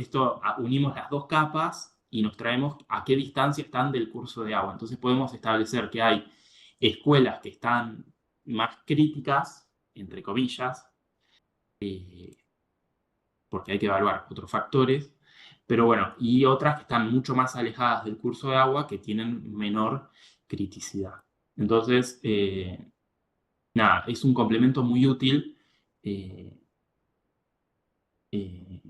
unimos las dos capas y nos traemos a qué distancia están del curso de agua. Entonces podemos establecer que hay escuelas que están más críticas, entre comillas, porque hay que evaluar otros factores, pero bueno, y otras que están mucho más alejadas del curso de agua que tienen menor criticidad. Entonces, nada, es un complemento muy útil. eh, eh,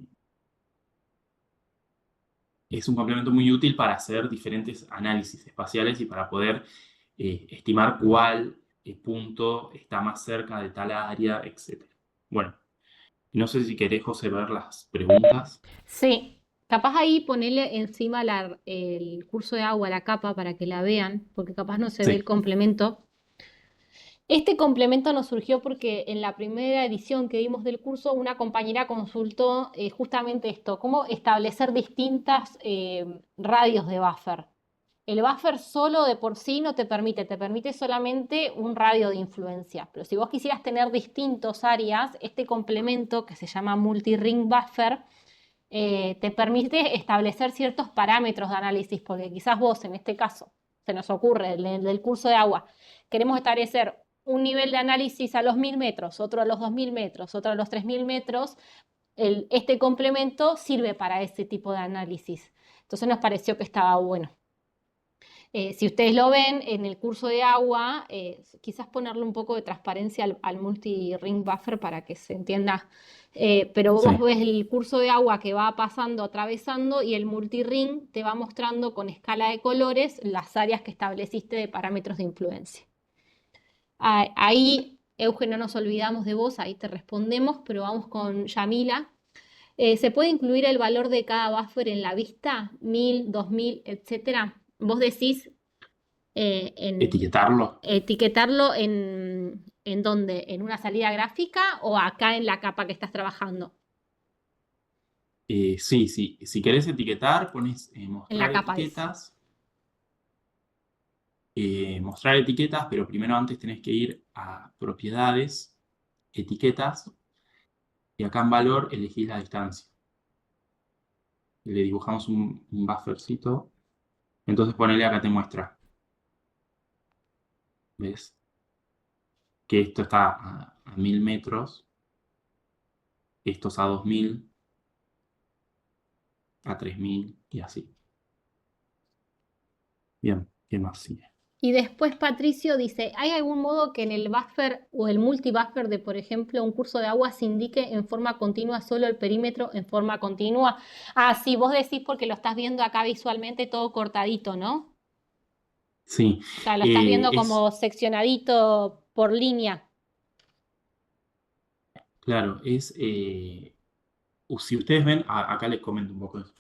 es un complemento muy útil para hacer diferentes análisis espaciales y para poder estimar cuál punto está más cerca de tal área, etc. Bueno, no sé si querés, José, ver las preguntas. sí. Capaz ahí ponerle encima el curso de agua, la capa, para que la vean, porque capaz no se ve el Sí, complemento. Este complemento nos surgió porque en la primera edición que dimos del curso, una compañera consultó justamente esto, cómo establecer distintas radios de buffer. El buffer solo de por sí no te permite solamente un radio de influencia. Pero si vos quisieras tener distintas áreas, este complemento que se llama multi-ring buffer te permite establecer ciertos parámetros de análisis, porque quizás vos en este caso, se nos ocurre, del curso de agua, queremos establecer un nivel de análisis a los 1000 metros, otro a los 2000 metros, otro a los 3000 metros. Este complemento sirve para ese tipo de análisis. Entonces nos pareció que estaba bueno. Si ustedes lo ven en el curso de agua, quizás ponerle un poco de transparencia al multi-ring buffer para que se entienda. Pero vos Sí, ves el curso de agua que va pasando, atravesando, y el multi-ring te va mostrando con escala de colores las áreas que estableciste de parámetros de influencia. Ahí, Euge, no nos olvidamos de vos, ahí te respondemos, pero vamos con Yamila. ¿Se puede incluir el valor de cada buffer en la vista? 1000, 2000, etcétera. Vos decís etiquetarlo. etiquetarlo ¿en dónde? ¿En una salida gráfica o acá en la capa que estás trabajando? Sí, sí, si querés etiquetar, pones En la mostrar capa dice. etiquetas, mostrar etiquetas, pero primero antes tenés que ir a propiedades, etiquetas, y acá en valor elegís la distancia. Le dibujamos un buffercito, entonces ponele acá te muestra, ¿ves? Que esto está a 1000 metros, esto es a 2000, a 3000 y así. Bien, ¿qué más sigue? Y después Patricio dice, ¿hay algún modo que en el buffer o el multibuffer de, por ejemplo, un curso de agua se indique en forma continua solo el perímetro en forma continua? Ah, sí, vos decís porque lo estás viendo acá visualmente todo cortadito, ¿no? Sí, O sea, lo estás viendo es, como seccionadito por línea. claro, si ustedes ven, acá les comento un poco eso.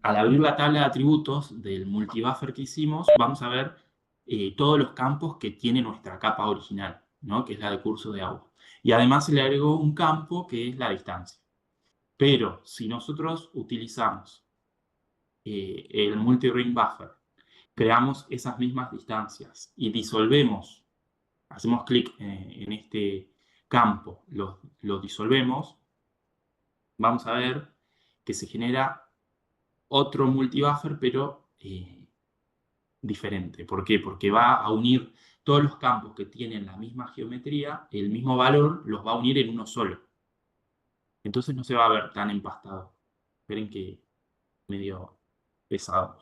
Al abrir la tabla de atributos del multibuffer que hicimos, vamos a ver todos los campos que tiene nuestra capa original, ¿no? Que es la de curso de agua. Y además se le agregó un campo que es la distancia. Pero si nosotros utilizamos el multi-ring buffer, creamos esas mismas distancias y disolvemos, hacemos clic en este campo, lo disolvemos, vamos a ver que se genera otro multibuffer, pero diferente. ¿Por qué? Porque va a unir todos los campos que tienen la misma geometría, el mismo valor, los va a unir en uno solo. Entonces no se va a ver tan empastado. Esperen que medio pesado.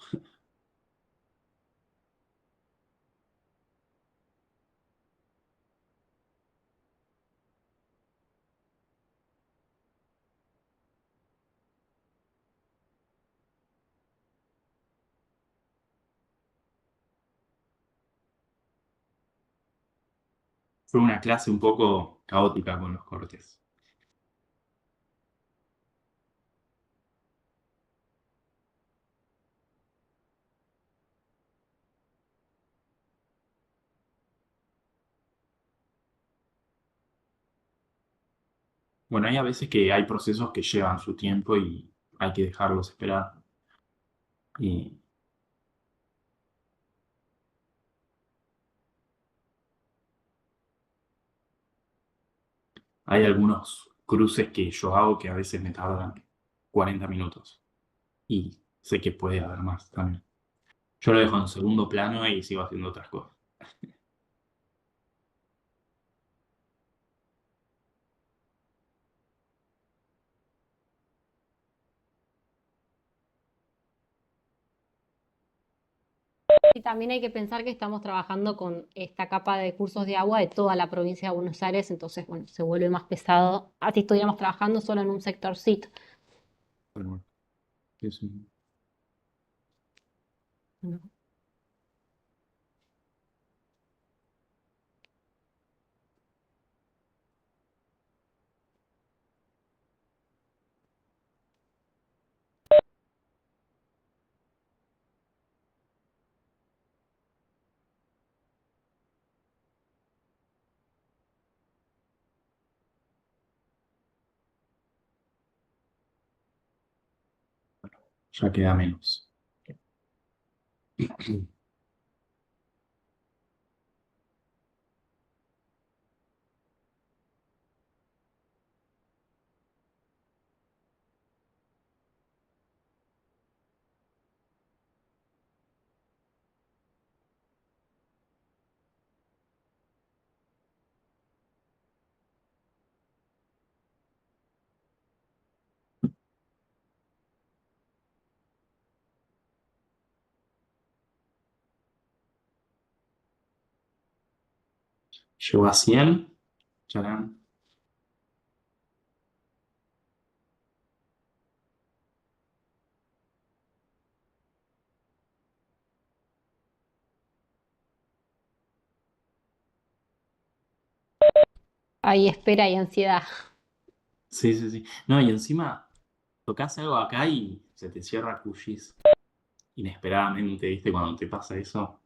Fue una clase un poco caótica con los cortes. Bueno, hay a veces que hay procesos que llevan su tiempo y hay que dejarlos esperar. Y hay algunos cruces que yo hago que a veces me tardan 40 minutos. Y sé que puede haber más también. Yo lo dejo en segundo plano y sigo haciendo otras cosas. Y también hay que pensar que estamos trabajando con esta capa de cursos de agua de toda la provincia de Buenos Aires, entonces, bueno, se vuelve más pesado. Así estuviéramos trabajando solo en un sectorcito. Pero bueno, es un- ¿No? ya queda menos. Llegó a 100. Charán. Hay espera y ansiedad. Sí, sí, sí. No, y encima tocas algo acá y se te cierra QGIS inesperadamente, ¿viste? Cuando te pasa eso.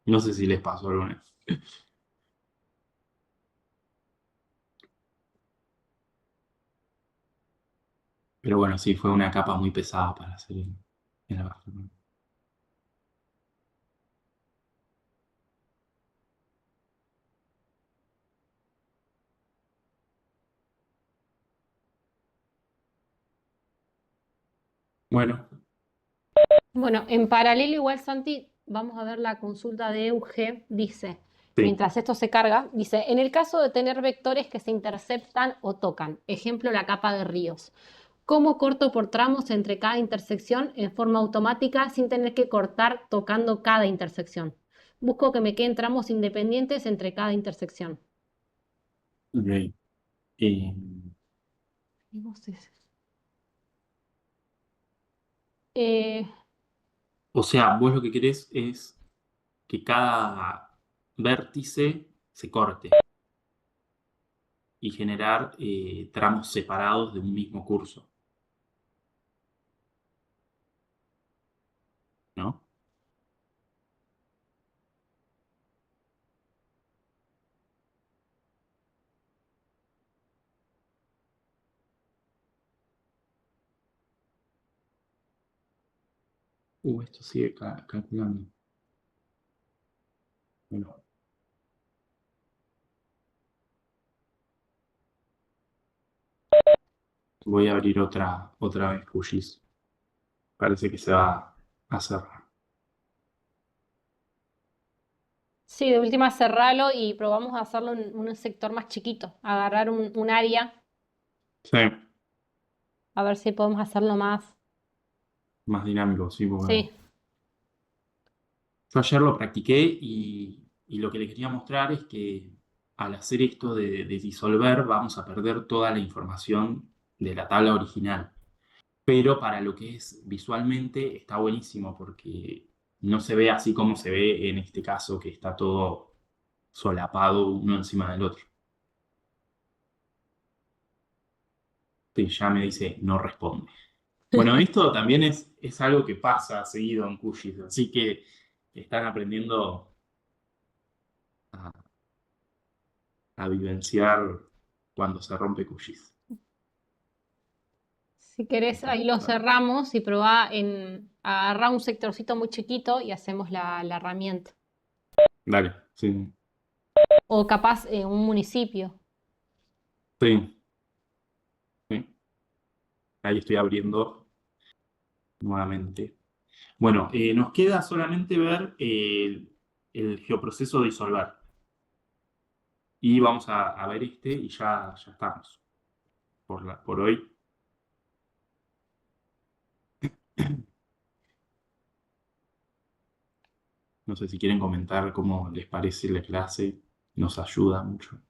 No sé si les pasó alguna vez. Pero bueno, sí, fue una capa muy pesada para hacer en la Barcelona. Bueno, Bueno, en paralelo igual, Santi, vamos a ver la consulta de Euge. Dice, sí. mientras esto se carga, dice, en el caso de tener vectores que se interceptan o tocan, ejemplo, la capa de ríos, ¿cómo corto por tramos entre cada intersección en forma automática sin tener que cortar tocando cada intersección? Busco que me queden tramos independientes entre cada intersección. Ok. Eh, Y vos Eh, o sea, vos lo que querés es que cada vértice se corte y generar tramos separados de un mismo curso, ¿no? Esto sigue calculando. Bueno, voy a abrir otra vez QGIS. Parece que se va a cerrar. sí, de última cerralo y probamos a hacerlo en un sector más chiquito, agarrar un área, Sí, a ver si podemos hacerlo más. más dinámico, sí, porque Sí, yo ayer lo practiqué y lo que le quería mostrar es que al hacer esto de disolver vamos a perder toda la información de la tabla original. Pero para lo que es visualmente está buenísimo porque no se ve así como se ve en este caso, que está todo solapado uno encima del otro. Sí, ya me dice no responde. Bueno, esto también es algo que pasa seguido en QGIS, así que están aprendiendo a, a vivenciar cuando se rompe QGIS. si querés Está, ahí lo está. cerramos y probá en agarrar un sectorcito muy chiquito y hacemos la herramienta. Dale, sí, O capaz un municipio. sí, sí. Ahí estoy abriendo nuevamente. Bueno, nos queda solamente ver el geoproceso de disolver. Y vamos a ver este y ya estamos por hoy. No sé si quieren comentar cómo les parece la clase. Nos ayuda mucho.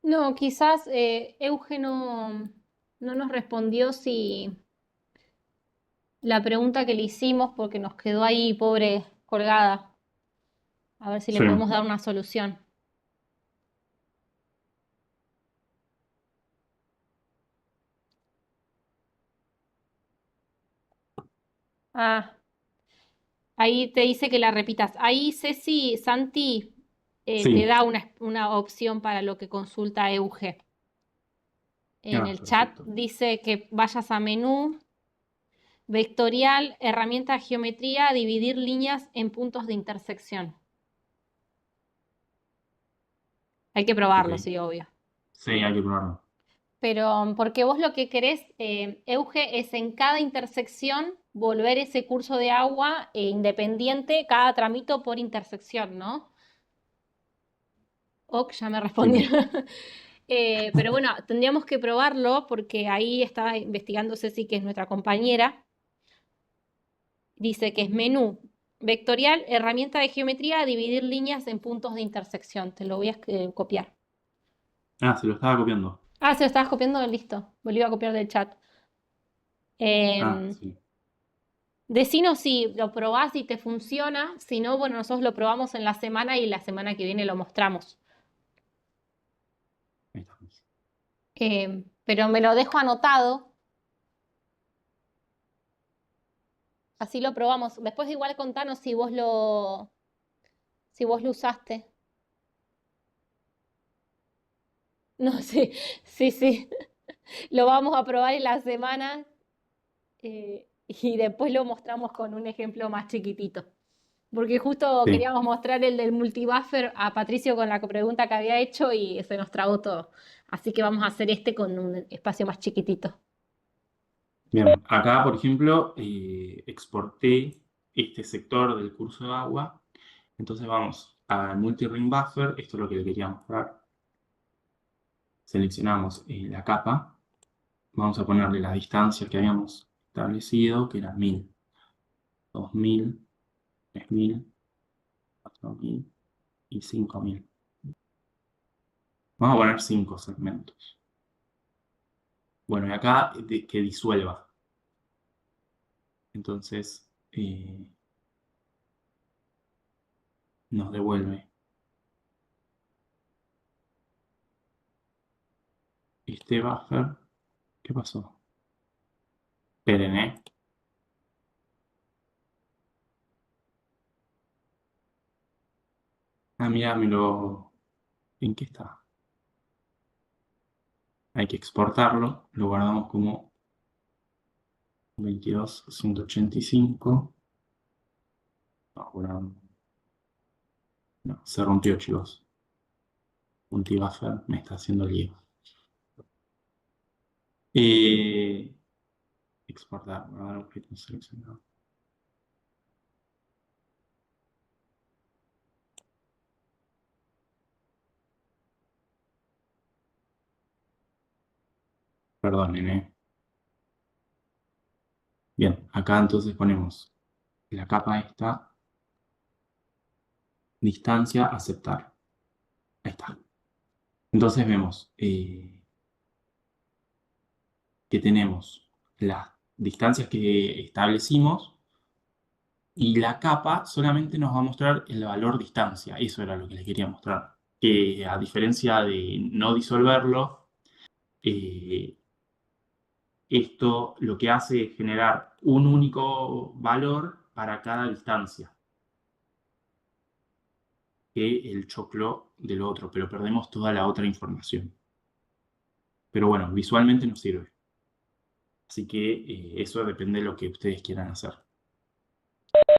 No, quizás Euge no nos respondió si la pregunta que le hicimos porque nos quedó ahí, pobre, colgada. A ver si le Sí. podemos dar una solución. Ah, ahí te dice que la repitas. Ahí Ceci, Santi, te Sí. da una opción para lo que consulta Euge. En Ah, el chat perfecto. dice que vayas a menú, vectorial, herramienta geometría, dividir líneas en puntos de intersección. Hay que Ok. probarlo, sí, obvio. Sí, hay que probarlo. Pero porque vos lo que querés, Euge, es en cada intersección volver ese curso de agua independiente, cada tramito por intersección, ¿no? Ok, ya me Sí. respondieron. Pero bueno, tendríamos que probarlo porque ahí estaba investigando Ceci, que es nuestra compañera. Dice que es menú, Vectorial, herramienta de geometría, dividir líneas en puntos de intersección. Te lo voy a copiar. Ah, se lo estaba copiando. Ah, se lo estabas copiando, listo. Me lo iba a copiar del chat. Ah, Em, sí. Decinos si lo probás y te funciona. Si no, bueno, nosotros lo probamos en la semana y la semana que viene lo mostramos. Ahí estamos. Pero me lo dejo anotado. Así lo probamos. Después igual contanos si vos lo usaste. No sé, sí, sí. Lo vamos a probar en la semana y después lo mostramos con un ejemplo más chiquitito. Porque justo Sí, queríamos mostrar el del multibuffer a Patricio con la pregunta que había hecho y se nos trabó todo. Así que vamos a hacer este con un espacio más chiquitito. bien. Acá, por ejemplo, exporté este sector del curso de agua. Entonces vamos al multi-ring buffer. Esto es lo que le quería mostrar. Seleccionamos la capa. Vamos a ponerle las distancias que habíamos establecido, que eran 1000, 2000, 3000, 4000 y 5000. Vamos a poner 5 segmentos. Bueno, y acá que disuelva. Entonces nos devuelve este buffer. ¿Qué pasó? Esperen, ¿eh? Ah, mira, ¿En qué está? Hay que exportarlo. Lo guardamos como 22.185. No, bueno, no, se rompió, chicos. Multibuffer me está haciendo lío. Exportar, guardar objeto seleccionado. Perdonen, ¿eh? Bien, acá entonces ponemos la capa esta, distancia, aceptar. Ahí está. Entonces vemos que tenemos las distancias que establecimos y la capa solamente nos va a mostrar el valor distancia. Eso era lo que les quería mostrar. Que a diferencia de no disolverlo, eh, esto lo que hace es generar un único valor para cada distancia, que el choclo del otro, pero perdemos toda la otra información. Pero bueno, visualmente nos sirve. Así que eso depende de lo que ustedes quieran hacer.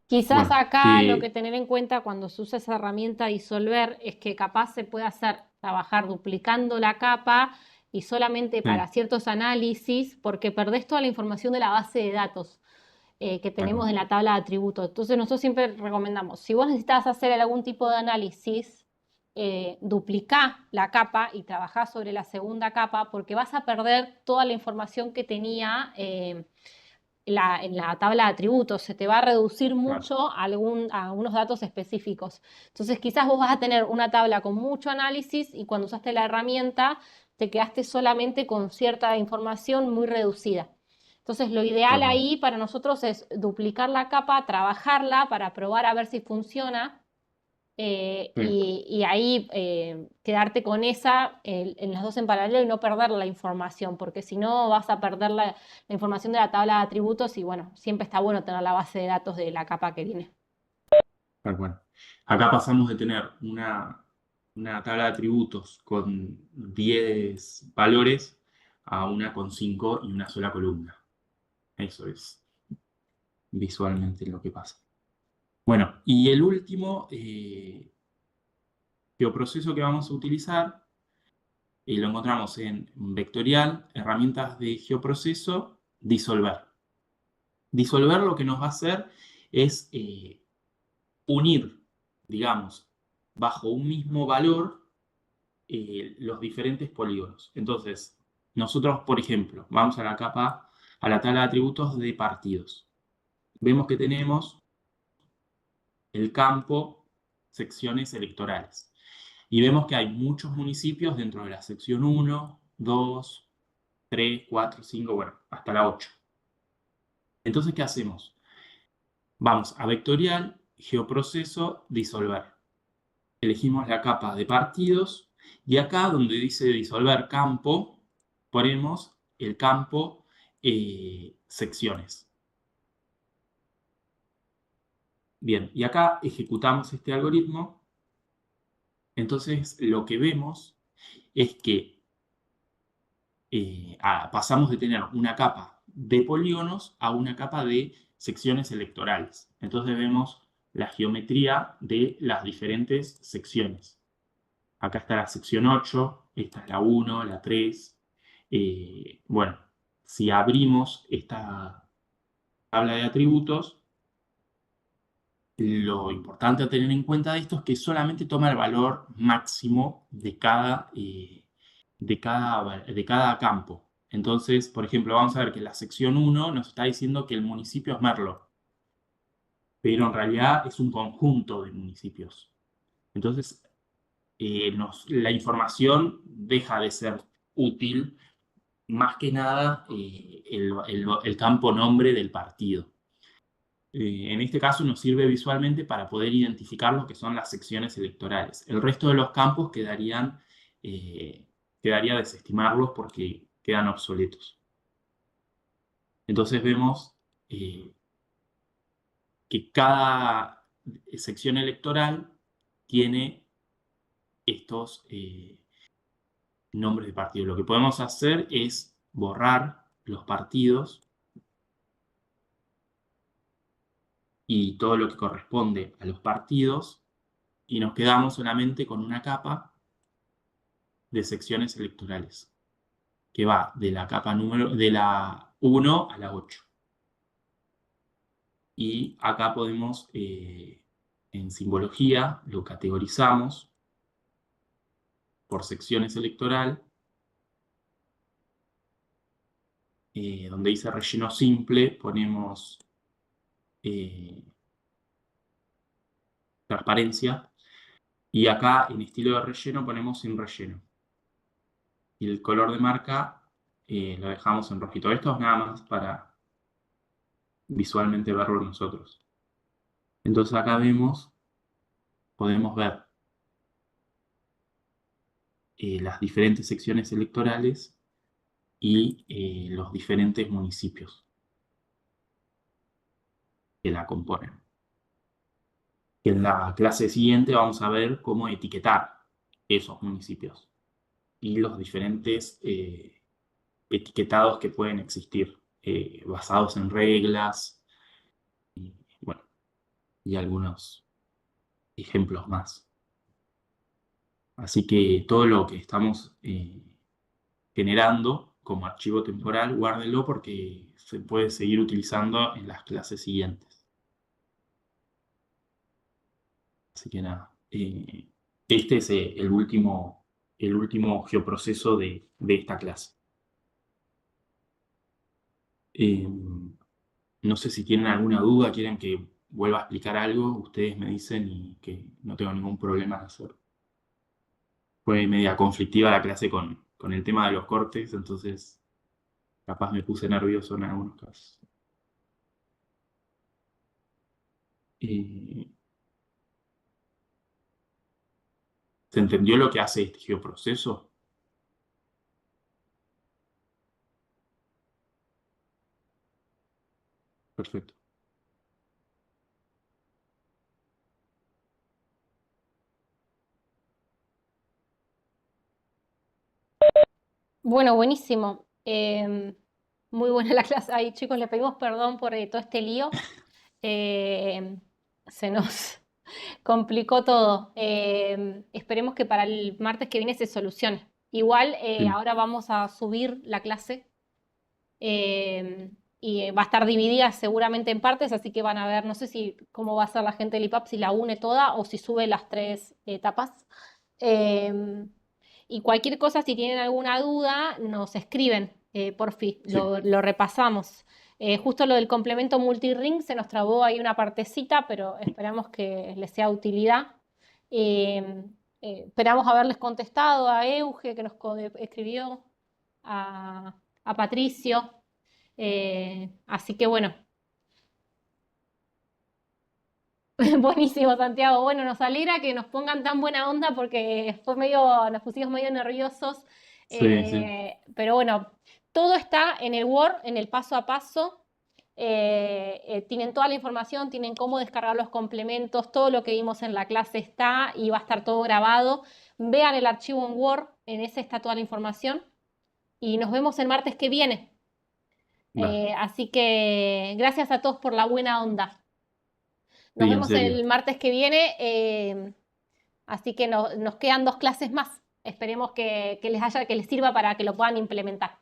Quizás Bueno, acá lo que tener en cuenta cuando se usa esa herramienta disolver es que capaz se puede hacer trabajar duplicando la capa y solamente para sí, ciertos análisis, porque perdés toda la información de la base de datos que tal tenemos cual. en la tabla de atributos. Entonces nosotros siempre recomendamos, si vos necesitas hacer algún tipo de análisis, duplicá la capa y trabajá sobre la segunda capa porque vas a perder toda la información que tenía en la tabla de atributos, se te va a reducir Claro, mucho a algunos datos específicos. Entonces quizás vos vas a tener una tabla con mucho análisis y cuando usaste la herramienta te quedaste solamente con cierta información muy reducida. Entonces lo ideal tal cual. ahí para nosotros es duplicar la capa, trabajarla para probar a ver si funciona Sí, y ahí quedarte con esa en las dos en paralelo y no perder la información, porque si no vas a perder la información de la tabla de atributos y bueno, siempre está bueno tener la base de datos de la capa que viene. tal cual. Acá pasamos de tener una tabla de atributos con 10 valores a una con 5 y una sola columna. Eso es visualmente lo que pasa. Bueno, y el último geoproceso que vamos a utilizar lo encontramos en vectorial, herramientas de geoproceso, disolver. Disolver lo que nos va a hacer es unir, digamos, bajo un mismo valor los diferentes polígonos. Entonces, nosotros, por ejemplo, vamos a la capa, a la tabla de atributos de partidos. Vemos que tenemos el campo secciones electorales. Y vemos que hay muchos municipios dentro de la sección 1, 2, 3, 4, 5, bueno, hasta la 8. Entonces, ¿qué hacemos? Vamos a vectorial, geoproceso, disolver. Elegimos la capa de partidos y acá donde dice disolver campo, ponemos el campo secciones. Bien, y acá ejecutamos este algoritmo. Entonces lo que vemos es que pasamos de tener una capa de polígonos a una capa de secciones electorales. Entonces vemos la geometría de las diferentes secciones. Acá está la sección 8, esta es la 1, la 3. Bueno, si abrimos esta tabla de atributos, lo importante a tener en cuenta de esto es que solamente toma el valor máximo de cada campo. Entonces, por ejemplo, vamos a ver que la sección 1 nos está diciendo que el municipio es Merlo, pero en realidad es un conjunto de municipios. Entonces, la información deja de ser útil, más que nada el campo nombre del partido. En este caso nos sirve visualmente para poder identificar lo que son las secciones electorales. El resto de los campos quedaría desestimarlos porque quedan obsoletos. Entonces vemos que cada sección electoral tiene estos nombres de partidos. Lo que podemos hacer es borrar los partidos y todo lo que corresponde a los partidos y nos quedamos solamente con una capa de secciones electorales que va de la capa de la 1 a la 8. Y acá podemos, en simbología, lo categorizamos por secciones electoral, donde dice relleno simple, ponemos transparencia, y acá en estilo de relleno ponemos sin relleno. Y el color de marca lo dejamos en rojito. Esto es nada más para visualmente verlo nosotros. Entonces acá podemos ver las diferentes secciones electorales y los diferentes municipios que la componen. En la clase siguiente vamos a ver cómo etiquetar esos municipios y los diferentes etiquetados que pueden existir, basados en reglas, y, bueno, y algunos ejemplos más. Así que todo lo que estamos generando como archivo temporal, guárdenlo porque se puede seguir utilizando en las clases siguientes. Así que nada, este es el último geoproceso de esta clase. No sé si tienen alguna duda, quieren que vuelva a explicar algo, ustedes me dicen y que no tengo ningún problema en hacerlo. Fue media conflictiva la clase con el tema de los cortes, entonces capaz me puse nervioso en algunos casos. ¿Se entendió lo que hace este geoproceso? Perfecto. Bueno, buenísimo. Muy buena la clase. Ay, chicos, le pedimos perdón por todo este lío. Se nos complicó todo. Esperemos que para el martes que viene se solucione. Igual, Sí. ahora vamos a subir la clase y va a estar dividida seguramente en partes, así que van a ver, no sé si cómo va a ser la gente del IPAP, si la une toda o si sube las 3 etapas. Eh, y cualquier cosa, si tienen alguna duda, nos escriben, porfi, Sí. lo repasamos. Justo lo del complemento multiring se nos trabó ahí una partecita, pero esperamos que les sea de utilidad. Esperamos haberles contestado a Euge, que nos escribió, a Patricio. Así que bueno. Buenísimo, Santiago. Bueno, nos alegra que nos pongan tan buena onda porque nos pusimos medio nerviosos. Sí, sí. Pero bueno, todo está en el Word, en el paso a paso. Tienen toda la información, tienen cómo descargar los complementos, todo lo que vimos en la clase está y va a estar todo grabado. Vean el archivo en Word, en ese está toda la información. Y nos vemos el martes que viene. Dale. Así que gracias a todos por la buena onda. Nos Sí, en vemos serio. el martes que viene, así que nos quedan 2 clases más. Esperemos que les sirva para que lo puedan implementar.